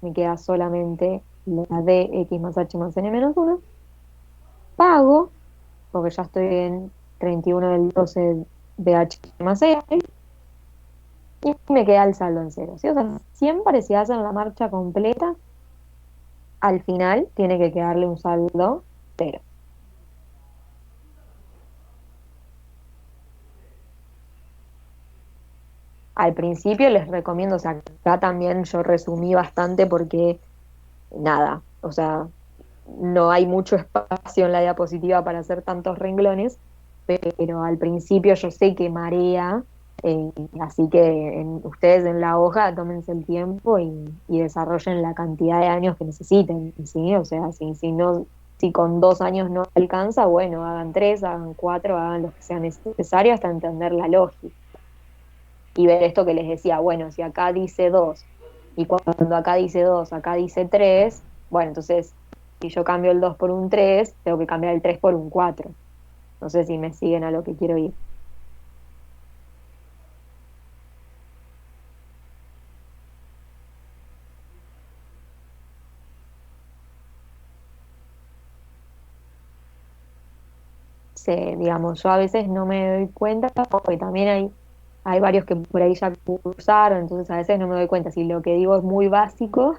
me queda solamente la dx más h más n menos 1. Pago, porque ya estoy en 31 del 12 de h más n, y me queda el saldo en cero, ¿sí? O sea, siempre si hacen la marcha completa, al final tiene que quedarle un saldo cero. Al principio les recomiendo, o sea, acá también yo resumí bastante porque, nada, o sea, no hay mucho espacio en la diapositiva para hacer tantos renglones, pero al principio yo sé que marea, así que ustedes en la hoja tómense el tiempo y desarrollen la cantidad de años que necesiten, ¿sí? O sea, si con 2 años no alcanza, bueno, hagan 3, hagan 4, hagan lo que sea necesario hasta entender la lógica. Y ver esto que les decía, bueno, si acá dice 2, y cuando acá dice 2, acá dice 3, bueno, entonces, si yo cambio el 2 por un 3, tengo que cambiar el 3 por un 4. No sé si me siguen a lo que quiero ir. Digamos, yo a veces no me doy cuenta, porque también hay varios que por ahí ya cursaron, entonces a veces no me doy cuenta si lo que digo es muy básico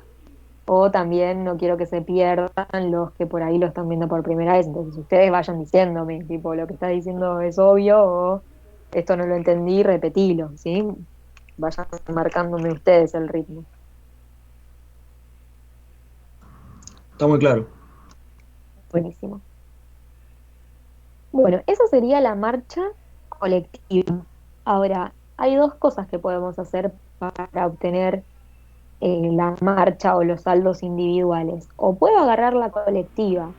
o también no quiero que se pierdan los que por ahí lo están viendo por primera vez. Entonces ustedes vayan diciéndome, tipo, lo que está diciendo es obvio o esto no lo entendí, repetilo, ¿sí? Vayan marcándome ustedes el ritmo. Está muy claro. Buenísimo. Bueno, esa sería la marcha colectiva. Ahora, hay dos cosas que podemos hacer para obtener la marcha o los saldos individuales. O puedo agarrar la colectiva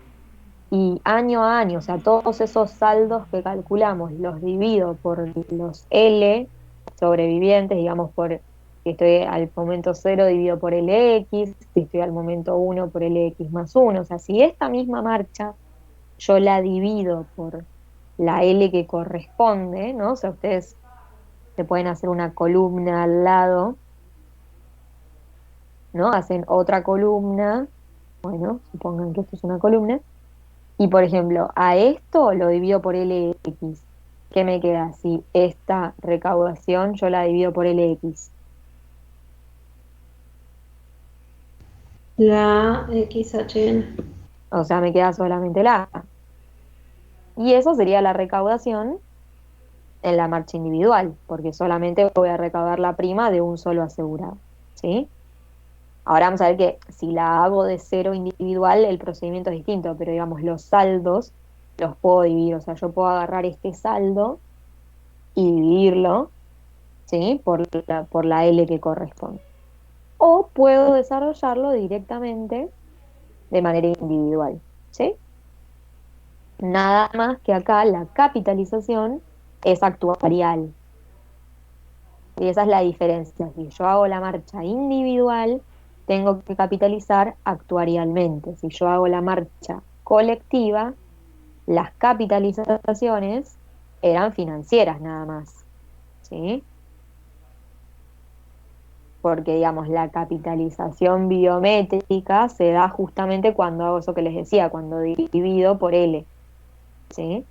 y año a año, o sea, todos esos saldos que calculamos los divido por los L sobrevivientes, digamos, si estoy al momento 0 divido por LX, si estoy al momento 1 por LX más 1. O sea, si esta misma marcha yo la divido por la L que corresponde, ¿no? O sea, ustedes se pueden hacer una columna al lado, ¿no? Hacen otra columna, bueno, supongan que esto es una columna, y por ejemplo, a esto lo divido por LX. ¿Qué me queda? Si esta recaudación yo la divido por LX. La XHN. O sea, me queda solamente la A. Y eso sería la recaudación en la marcha individual, porque solamente voy a recaudar la prima de un solo asegurado, ¿sí? Ahora vamos a ver que si la hago de 0 individual, el procedimiento es distinto, pero digamos, los saldos los puedo dividir, o sea, yo puedo agarrar este saldo y dividirlo, ¿sí? por la L que corresponde. O puedo desarrollarlo directamente de manera individual, ¿sí? Nada más que acá la capitalización es actuarial. Y esa es la diferencia. Si yo hago la marcha individual, tengo que capitalizar actuarialmente. Si yo hago la marcha colectiva, las capitalizaciones eran financieras nada más. ¿Sí? Porque, digamos, la capitalización biométrica se da justamente cuando hago eso que les decía, cuando divido por L. ¿Sí?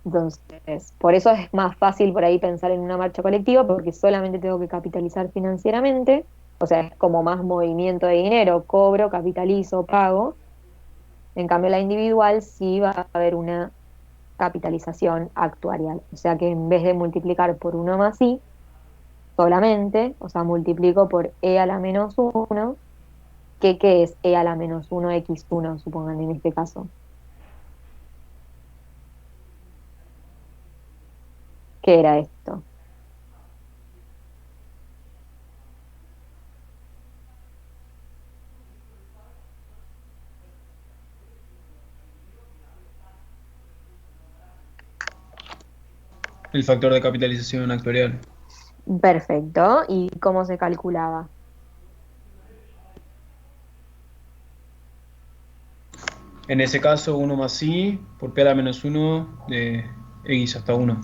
Entonces, por eso es más fácil por ahí pensar en una marcha colectiva, porque solamente tengo que capitalizar financieramente, o sea, es como más movimiento de dinero, cobro, capitalizo, pago. En cambio, la individual sí va a haber una capitalización actuarial, o sea que en vez de multiplicar por 1 más i solamente, o sea, multiplico por e a la menos 1, que ¿qué es e a la menos 1 x1, supongan en este caso? ¿Qué era esto? El factor de capitalización actuarial. Perfecto. ¿Y cómo se calculaba? En ese caso, 1 más i por p a la menos 1 de x hasta 1.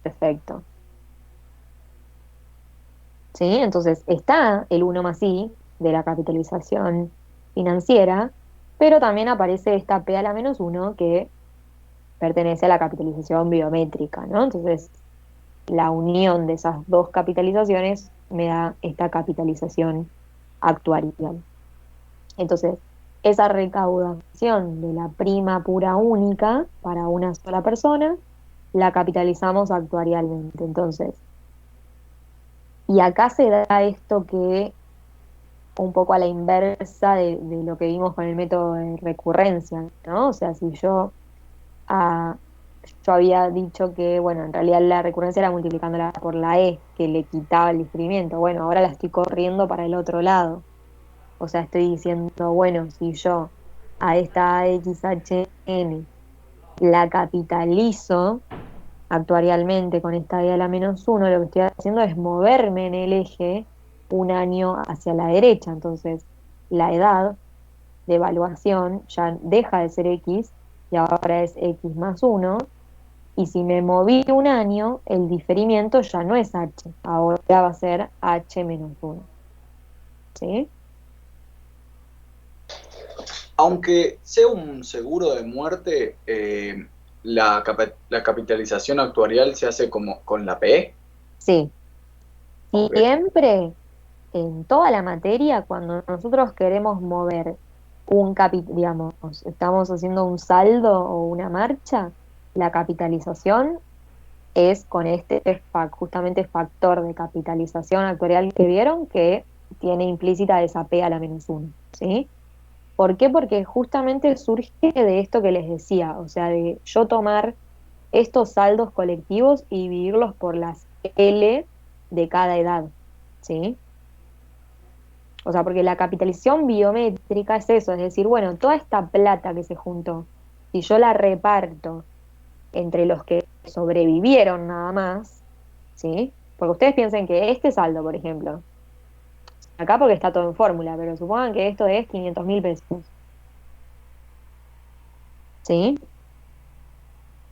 Perfecto. ¿Sí? Entonces está el 1 más i de la capitalización financiera, pero también aparece esta p a la menos 1 que pertenece a la capitalización biométrica, ¿no? Entonces, la unión de esas dos capitalizaciones me da esta capitalización actuarial. Entonces, esa recaudación de la prima pura única para una sola persona, la capitalizamos actuarialmente. Entonces, y acá se da esto que un poco a la inversa de lo que vimos con el método de recurrencia, ¿no? O sea, si yo había dicho que, bueno, en realidad la recurrencia era multiplicándola por la e, que le quitaba el diferimiento. Bueno, ahora la estoy corriendo para el otro lado. O sea, estoy diciendo, bueno, si yo a esta AXHN la capitalizo actuarialmente con esta e a la menos 1, lo que estoy haciendo es moverme en el eje un año hacia la derecha. Entonces, la edad de evaluación ya deja de ser X y ahora es X más 1. Y si me moví un año, el diferimiento ya no es H, ahora va a ser H menos 1. ¿Sí? Aunque sea un seguro de muerte, la capitalización actuarial se hace como con la P. Sí. Ok. Siempre, en toda la materia, cuando nosotros queremos mover digamos, estamos haciendo un saldo o una marcha, la capitalización es con este justamente factor de capitalización actuarial que vieron, que tiene implícita esa P a la menos 1, ¿sí? ¿Por qué? Porque justamente surge de esto que les decía, o sea, de yo tomar estos saldos colectivos y dividirlos por las L de cada edad, ¿sí? O sea, porque la capitalización biométrica es eso, es decir, bueno, toda esta plata que se juntó, si yo la reparto entre los que sobrevivieron nada más, ¿sí? Porque ustedes piensen que este saldo, por ejemplo, acá porque está todo en fórmula, pero supongan que esto es 500.000 pesos, ¿sí?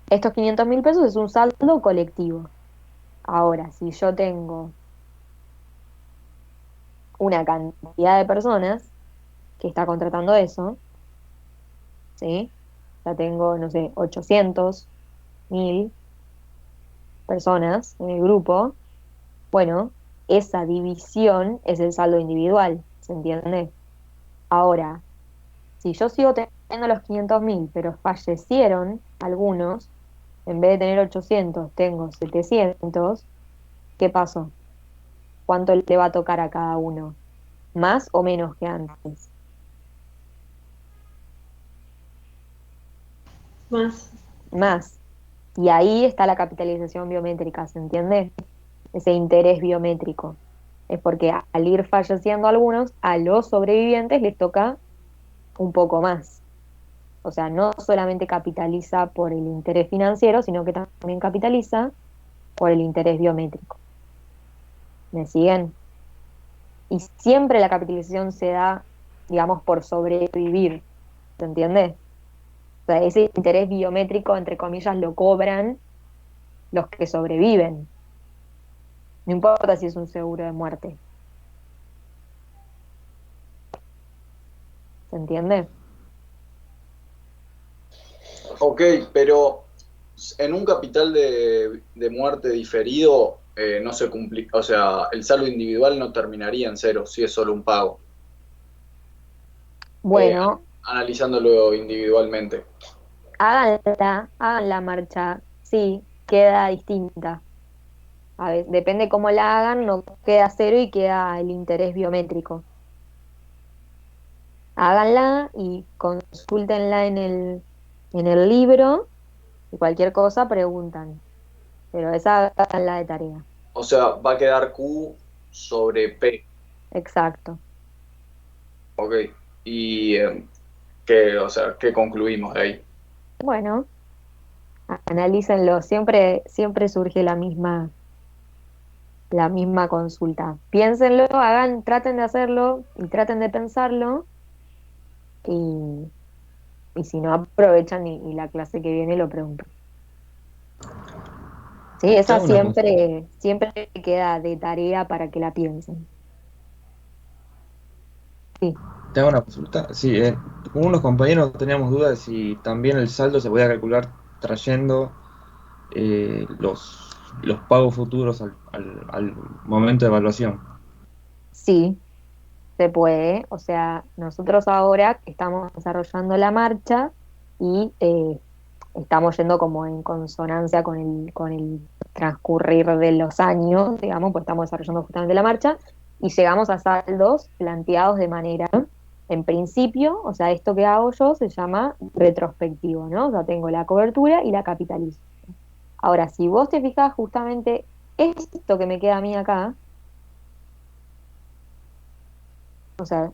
Estos 500.000 pesos es un saldo colectivo. Ahora, si yo tengo una cantidad de personas que está contratando eso, ¿sí? Ya tengo, no sé, 800.000 personas en el grupo. Bueno, esa división es el saldo individual, ¿se entiende? Ahora, si yo sigo teniendo los 500.000, pero fallecieron algunos, en vez de tener 800, tengo 700, ¿qué pasó? ¿Cuánto le va a tocar a cada uno? ¿Más o menos que antes? Más. Más. Y ahí está la capitalización biométrica, ¿se entiende? Ese interés biométrico. Es porque al ir falleciendo algunos, a los sobrevivientes les toca un poco más. O sea, no solamente capitaliza por el interés financiero, sino que también capitaliza por el interés biométrico. ¿Me siguen? Y siempre la capitalización se da, digamos, por sobrevivir. ¿Se entiende? O sea, ese interés biométrico, entre comillas, lo cobran los que sobreviven. No importa si es un seguro de muerte. ¿Se entiende? Ok, pero en un capital de muerte diferido no se cumple, o sea, el saldo individual no terminaría en cero si es solo un pago, Bueno, analizándolo individualmente. hagan la marcha. Sí, queda distinta. A ver, depende cómo la hagan, no queda cero y queda el interés biométrico. Háganla y consúltenla en el libro y cualquier cosa preguntan. Pero esa háganla de tarea. O sea, va a quedar Q sobre P. Exacto. Ok. Y ¿qué, o sea, qué concluimos de ahí? Bueno, analícenlo. Siempre surge la misma consulta. Piénsenlo, traten de hacerlo y traten de pensarlo. Y si no, aprovechan y la clase que viene lo preguntan. Sí, esa Tengo una consulta. siempre queda de tarea para que la piensen. Sí. Te hago una consulta. Sí, con unos compañeros teníamos dudas de si también el saldo se podía calcular trayendo los pagos futuros al momento de evaluación. Sí, se puede. O sea, nosotros ahora estamos desarrollando la marcha y estamos yendo como en consonancia con el transcurrir de los años, digamos, pues estamos desarrollando justamente la marcha y llegamos a saldos planteados de manera, en principio, o sea, esto que hago yo se llama retrospectivo, ¿no? O sea, tengo la cobertura y la capitalizo. Ahora, si vos te fijas justamente esto que me queda a mí acá, o sea,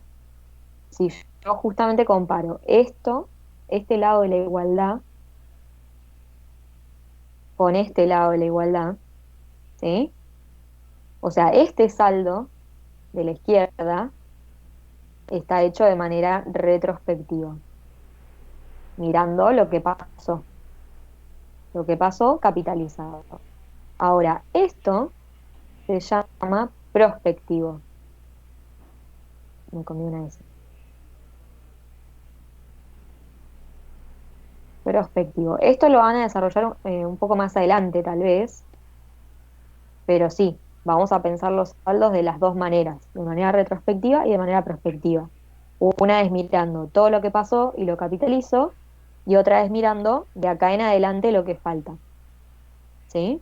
si yo justamente comparo este lado de la igualdad, con este lado de la igualdad, ¿sí? O sea, este saldo de la izquierda está hecho de manera retrospectiva, mirando lo que pasó capitalizado. Ahora, esto se llama prospectivo. Me comí una S. Prospectivo. Esto lo van a desarrollar un poco más adelante, tal vez, pero sí, vamos a pensar los saldos de las dos maneras, de manera retrospectiva y de manera prospectiva. Una es mirando todo lo que pasó y lo capitalizo, y otra es mirando de acá en adelante lo que falta. ¿Sí?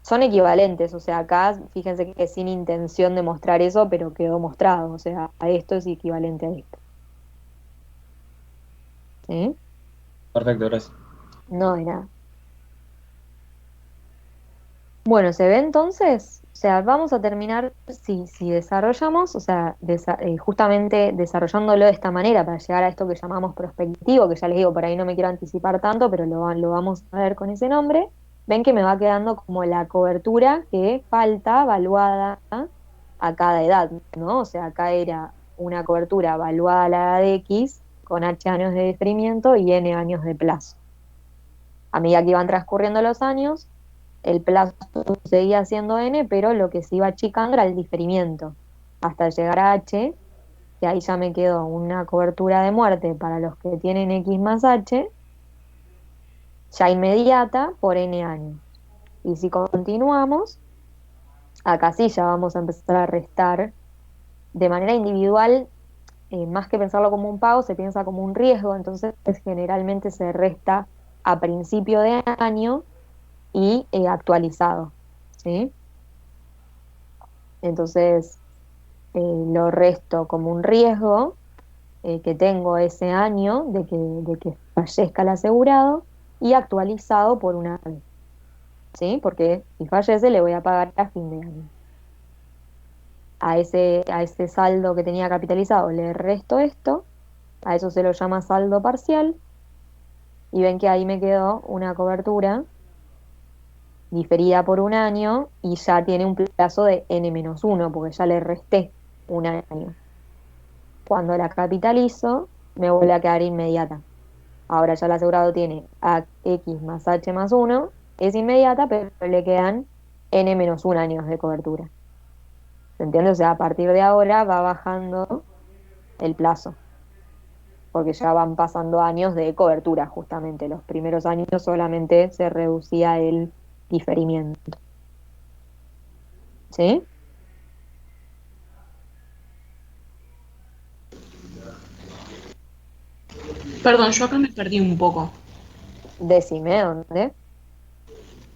Son equivalentes, o sea, acá fíjense que sin intención de mostrar eso, pero quedó mostrado, o sea, a esto es equivalente a esto. ¿Sí? Perfecto, gracias. No, de nada. Bueno, ¿se ve entonces? O sea, vamos a terminar, si desarrollamos, o sea, justamente desarrollándolo de esta manera para llegar a esto que llamamos prospectivo, que ya les digo, por ahí no me quiero anticipar tanto, pero lo vamos a ver con ese nombre. Ven que me va quedando como la cobertura que falta evaluada a cada edad, ¿no? O sea, acá era una cobertura evaluada a la edad de X con H años de diferimiento y N años de plazo. A medida que iban transcurriendo los años, el plazo seguía siendo N, pero lo que se iba achicando era el diferimiento, hasta llegar a H, que ahí ya me quedó una cobertura de muerte para los que tienen X más H, ya inmediata por N años. Y si continuamos, acá sí ya vamos a empezar a restar de manera individual, más que pensarlo como un pago, se piensa como un riesgo, entonces generalmente se resta a principio de año y actualizado, ¿sí? Entonces lo resto como un riesgo que tengo ese año de que fallezca el asegurado y actualizado por una vez, ¿sí? Porque si fallece le voy a pagar a fin de año. A ese saldo que tenía capitalizado le resto esto A eso se lo llama saldo parcial. Y ven que ahí me quedó una cobertura diferida por un año y ya tiene un plazo de n-1, porque ya le resté un año. Cuando la capitalizo, me vuelve a quedar inmediata. Ahora ya el asegurado tiene AX más H más 1, es inmediata, pero le quedan n-1 años de cobertura. ¿Se entiende? O sea, a partir de ahora va bajando el plazo, porque ya van pasando años de cobertura, justamente. Los primeros años solamente se reducía el diferimiento. ¿Sí? Perdón, yo acá me perdí un poco. Decime, ¿dónde?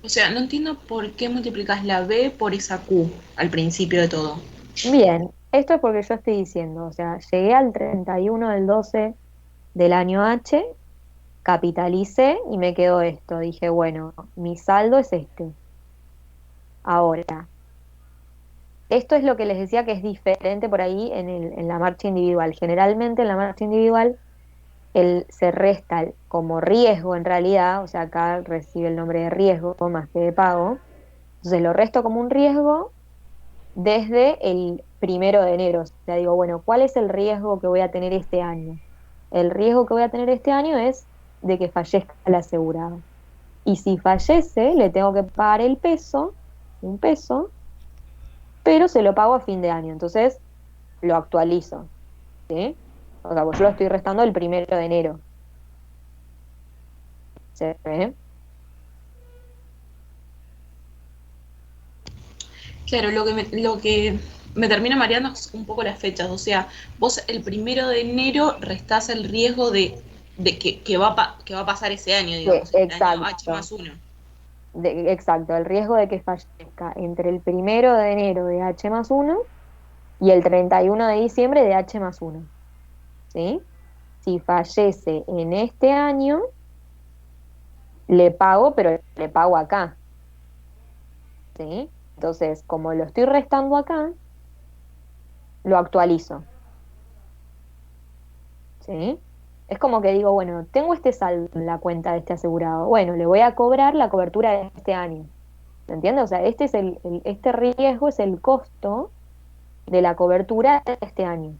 O sea, no entiendo por qué multiplicas la B por esa Q al principio de todo. Bien, esto es porque yo estoy diciendo, o sea, llegué al 31 del 12 del año H, capitalicé y me quedó esto. Dije, bueno, mi saldo es este. Ahora, esto es lo que les decía que es diferente por ahí en la marcha individual. Generalmente en la marcha individual se resta como riesgo en realidad, o sea, acá recibe el nombre de riesgo más que de pago. Entonces lo resto como un riesgo desde el 1 de enero. O sea, digo, bueno, ¿cuál es el riesgo que voy a tener este año? El riesgo que voy a tener este año es de que fallezca el asegurado. Y si fallece, le tengo que pagar un peso, pero se lo pago a fin de año. Entonces, lo actualizo. ¿Sí? O sea, pues yo lo estoy restando el 1 de enero. ¿Se ve? Claro, lo que me termina mareando es un poco las fechas. O sea, vos el 1 de enero restás el riesgo de que va a pasar ese año, digamos, el año H más 1. Exacto, el riesgo de que fallezca entre el 1 de enero de H más 1 y el 31 de diciembre de H más 1. ¿Sí? Si fallece en este año, le pago, pero le pago acá. ¿Sí? Entonces, como lo estoy restando acá, lo actualizo. ¿Sí? Es como que digo, bueno, tengo este saldo en la cuenta de este asegurado. Bueno, le voy a cobrar la cobertura de este año. ¿Me entiendes? O sea, este riesgo es el costo de la cobertura de este año.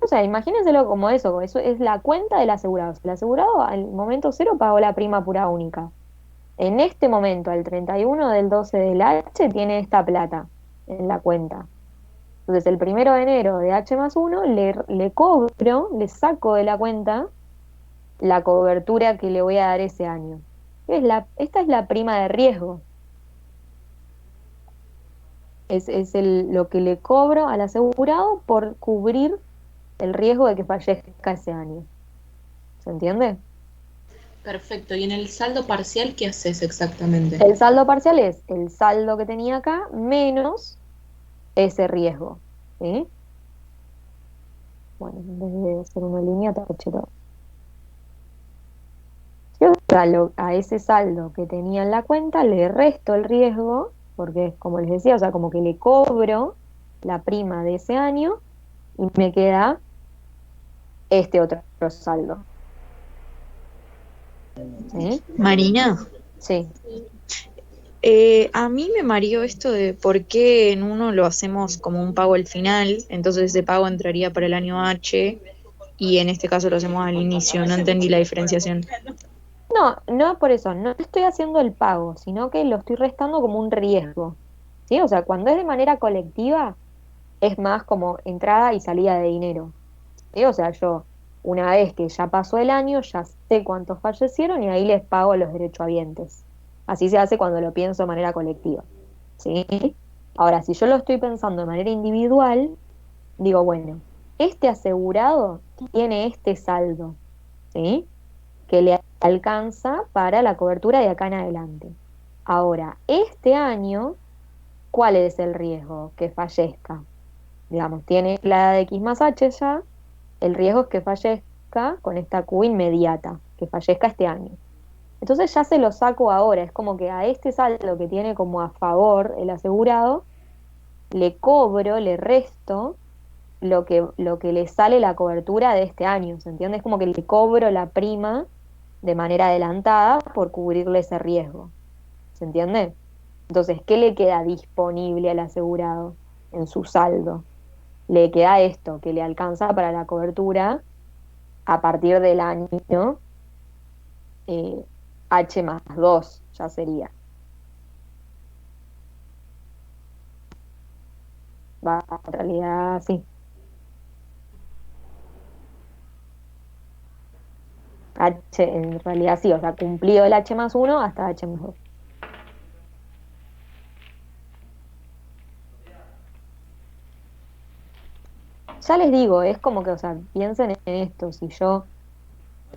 O sea, imagínenselo como eso es la cuenta del asegurado. El asegurado al momento cero pagó la prima pura única. En este momento, al 31 del 12 del H, tiene esta plata en la cuenta. Entonces, el 1 de enero de H más 1 le cobro, le saco de la cuenta la cobertura que le voy a dar ese año. Esta es la prima de riesgo. Es lo que le cobro al asegurado por cubrir el riesgo de que fallezca ese año. ¿Se entiende? Perfecto. ¿Y en el saldo parcial qué haces exactamente? El saldo parcial es el saldo que tenía acá menos ese riesgo. ¿Sí? Bueno, en vez de hacer una línea, taché todo. Yo a ese saldo que tenía en la cuenta le resto el riesgo, porque como les decía, o sea, como que le cobro la prima de ese año y me queda este otro saldo. ¿Sí? Marina. Sí. A mí me mareó esto de por qué en uno lo hacemos como un pago al final, entonces ese pago entraría para el año H y en este caso lo hacemos al inicio. No entendí la diferenciación. No por eso, no estoy haciendo el pago, sino que lo estoy restando como un riesgo. ¿Sí? O sea, cuando es de manera colectiva, es más como entrada y salida de dinero. ¿Sí? O sea, yo, una vez que ya pasó el año, ya sé cuántos fallecieron y ahí les pago a los derechohabientes. Así se hace cuando lo pienso de manera colectiva. ¿Sí? Ahora, si yo lo estoy pensando de manera individual, digo, bueno, este asegurado tiene este saldo, ¿sí? Que le alcanza para la cobertura de acá en adelante. Ahora, este año, ¿cuál es el riesgo? Que fallezca. Digamos, tiene la edad de X más H ya, el riesgo es que fallezca con esta Q inmediata, que fallezca este año. Entonces ya se lo saco ahora, es como que a este saldo que tiene como a favor el asegurado, le cobro, le resto lo que le sale la cobertura de este año, ¿se entiende? Es como que le cobro la prima de manera adelantada por cubrirle ese riesgo, ¿se entiende? Entonces, ¿qué le queda disponible al asegurado en su saldo? Le queda esto, que le alcanza para la cobertura a partir del año H+2, ya sería. Va, en realidad sí. En realidad sí, o sea, cumplido el H+1 hasta H+2. Ya les digo, es como que, o sea, piensen en esto, si yo,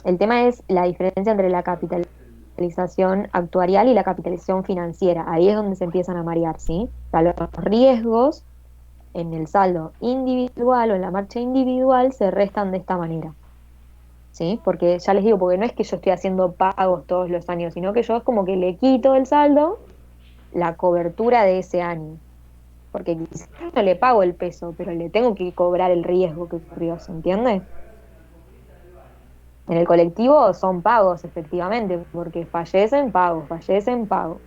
el tema es la diferencia entre la capitalización actuarial y la capitalización financiera, ahí es donde se empiezan a marear, ¿sí? O sea, los riesgos en el saldo individual o en la marcha individual se restan de esta manera, ¿sí? Porque ya les digo, porque no es que yo estoy haciendo pagos todos los años, sino que yo es como que le quito del saldo la cobertura de ese año. Porque quizás no le pago el peso, pero le tengo que cobrar el riesgo que ocurrió, ¿se entiende? En el colectivo son pagos, efectivamente, porque fallecen pagos, fallecen pagos.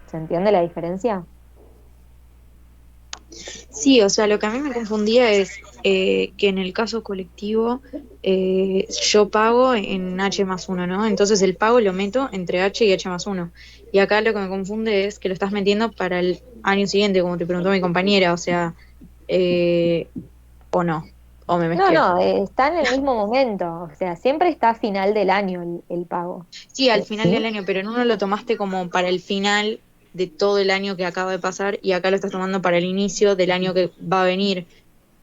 ¿Se entiende la diferencia? Sí, o sea, lo que a mí me confundía es que en el caso colectivo yo pago en H+1, ¿no? Entonces el pago lo meto entre H y H+1. Y acá lo que me confunde es que lo estás metiendo para el año siguiente, como te preguntó mi compañera, o sea, o no, o me No, mezclé. no, está en el mismo momento, o sea, siempre está a final del año el pago. Sí, al final del ¿Sí? año, pero en uno lo tomaste como para el final de todo el año que acaba de pasar y acá lo estás tomando para el inicio del año que va a venir.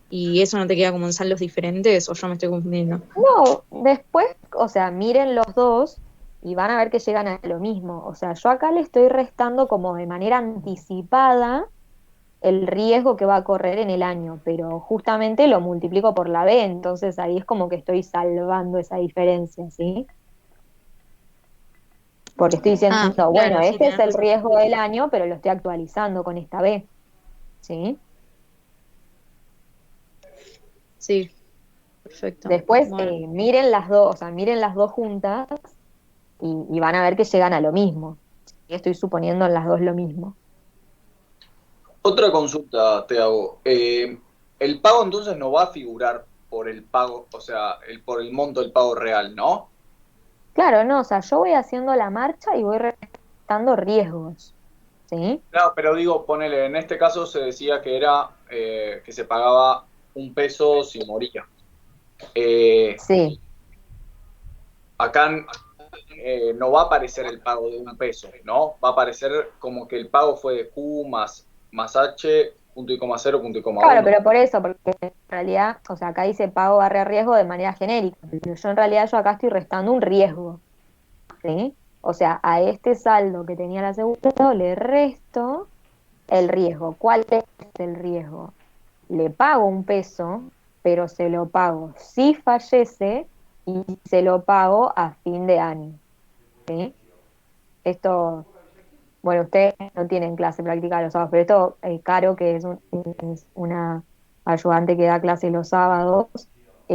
¿Y eso no te queda como en saldos diferentes o yo me estoy confundiendo? No, después, o sea, miren los dos y van a ver que llegan a lo mismo. O sea, yo acá le estoy restando como de manera anticipada el riesgo que va a correr en el año, pero justamente lo multiplico por la B, entonces ahí es como que estoy salvando esa diferencia, ¿sí? Porque estoy diciendo, Ah, bueno, claro, sí, este es tenés el razón. riesgo del año, pero lo estoy actualizando con esta B, ¿sí? Sí, perfecto. Después Bueno, miren las dos, o sea, miren las dos juntas y van a ver que llegan a lo mismo. ¿Sí? Estoy suponiendo en las dos lo mismo. Otra consulta te hago. El pago entonces no va a figurar por el pago, o sea, por el monto del pago real, ¿no? Claro, no, o sea, yo voy haciendo la marcha y voy restando riesgos, ¿sí? No, pero digo, ponele, en este caso se decía que era que se pagaba un peso si moría. Sí. Acá no va a aparecer el pago de un peso, ¿no? Va a aparecer como que el pago fue de Q más H, punto y coma cero, punto y coma Claro, uno. pero por eso, porque en realidad, o sea, acá dice pago barra riesgo de manera genérica, pero yo en realidad yo acá estoy restando un riesgo, ¿sí? O sea, a este saldo que tenía el asegurado le resto el riesgo. ¿Cuál es el riesgo? Le pago un peso, pero se lo pago si fallece y se lo pago a fin de año, ¿sí? Esto, bueno, ustedes no tienen clase práctica los sábados, pero esto, Caro, que es una ayudante que da clase los sábados,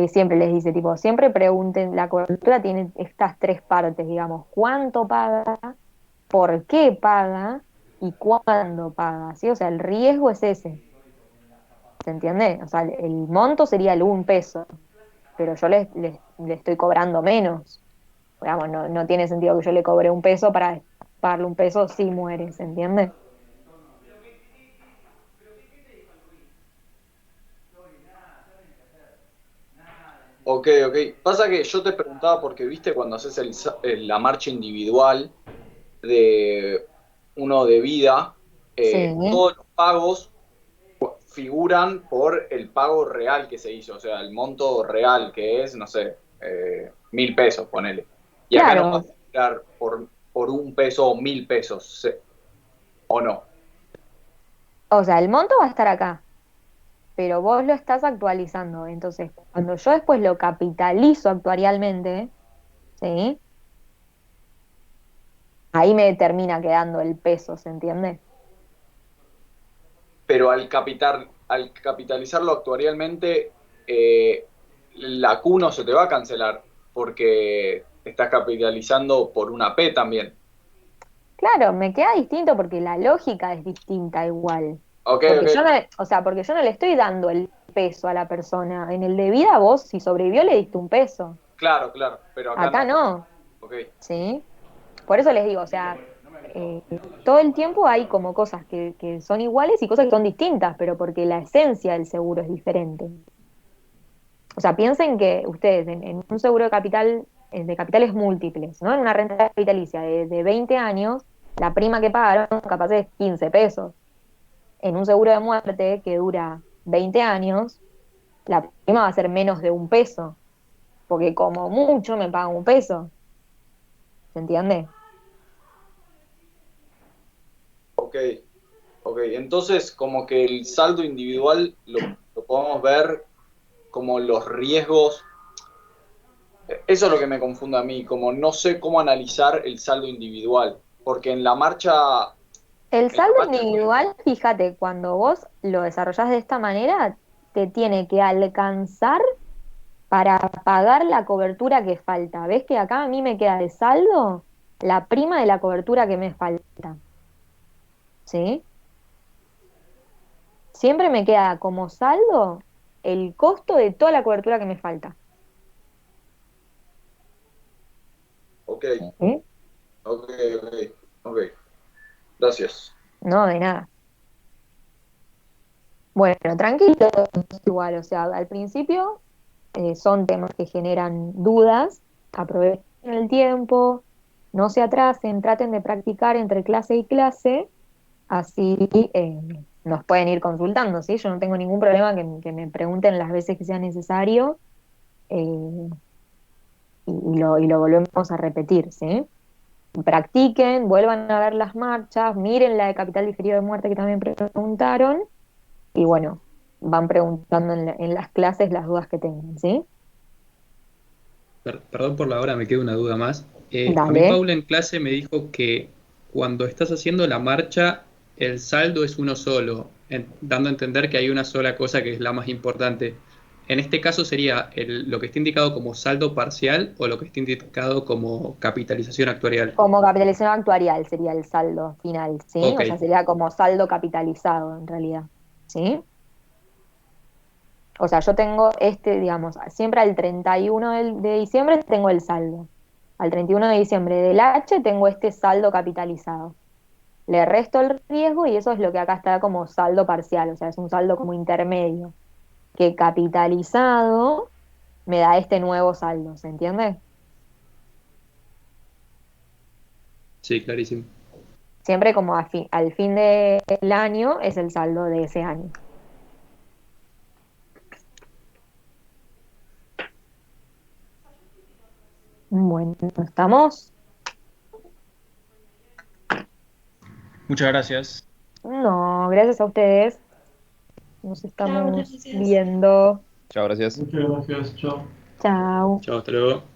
siempre les dice, tipo, siempre pregunten, la cobertura tiene estas tres partes, digamos, cuánto paga, por qué paga y cuándo paga, ¿sí? O sea, el riesgo es ese, ¿se entiende? O sea, el monto sería el 1 peso, pero yo le estoy cobrando menos. Digamos, no tiene sentido que yo le cobre 1 peso para pagarle 1 peso si muere, ¿se entiende? Ok, ok. Pasa que yo te preguntaba porque, viste, cuando haces la marcha individual de uno de vida, Sí. todos los pagos figuran por el pago real que se hizo, o sea, el monto real que es, no sé, 1.000 pesos, ponele. Y acá no va a Claro, figurar por 1 peso o 1.000 pesos, ¿o no? o sea, el monto va a estar acá, pero vos lo estás actualizando. Entonces, cuando yo después lo capitalizo actuarialmente, ¿sí? Ahí me termina quedando el peso, ¿se entiende? Pero al capitalizarlo actuarialmente, la Q no se te va a cancelar porque estás capitalizando por una P también. Claro, me queda distinto porque la lógica es distinta igual. Ok, Porque ok. yo no, o sea, porque yo no le estoy dando el peso a la persona. En el de vida vos, si sobrevivió, le diste un peso. Claro, claro, pero acá Acá no, Ok. ¿sí? Por eso les digo, o sea, todo el tiempo hay como cosas que son iguales y cosas que son distintas, pero porque la esencia del seguro es diferente. O sea, piensen que ustedes en un seguro de capitales múltiples, ¿no? En una renta vitalicia de 20 años, la prima que pagaron capaz es 15 pesos. En un seguro de muerte que dura 20 años, la prima va a ser menos de un peso, porque como mucho me pagan un peso. ¿Se entiende? Ok, ok. Entonces, como que el saldo individual lo podemos ver como los riesgos. Eso es lo que me confunde a mí, como no sé cómo analizar el saldo individual, porque en la marcha, El saldo individual, fíjate, cuando vos lo desarrollás de esta manera, te tiene que alcanzar para pagar la cobertura que falta. ¿Ves que acá a mí me queda de saldo la prima de la cobertura que me falta? ¿Sí? Siempre me queda como saldo el costo de toda la cobertura que me falta. ok, ¿Sí? ok, ok, ok. Gracias. No, de nada. Bueno, tranquilo, igual, o sea, al principio son temas que generan dudas, aprovechen el tiempo, no se atrasen, traten de practicar entre clase y clase, así nos pueden ir consultando, ¿sí? Yo no tengo ningún problema que me pregunten las veces que sea necesario eh, y lo volvemos a repetir, ¿sí? Practiquen, vuelvan a ver las marchas, miren la de capital diferido de muerte que también preguntaron y bueno, van preguntando en las clases las dudas que tengan, ¿sí? Perdón por la hora, me queda una duda más. A mí Dale. Paula en clase me dijo que cuando estás haciendo la marcha, el saldo es uno solo, dando a entender que hay una sola cosa que es la más importante. En este caso sería lo que está indicado como saldo parcial o lo que está indicado como capitalización actuarial. Como capitalización actuarial sería el saldo final, ¿sí? Ok, O sea, sería como saldo capitalizado en realidad, ¿sí? O sea, yo tengo digamos, siempre al 31 de diciembre tengo el saldo. Al 31 de diciembre del H tengo este saldo capitalizado. Le resto el riesgo y eso es lo que acá está como saldo parcial, o sea, es un saldo como intermedio, que capitalizado me da este nuevo saldo, ¿se entiende? sí, clarísimo. Siempre como al fin del año es el saldo de ese año. Bueno, ¿estamos? Muchas gracias. No, gracias a ustedes. Nos Chao, estamos gracias. viendo. Chao, gracias. Muchas gracias, chao. Chao. Chao, hasta luego.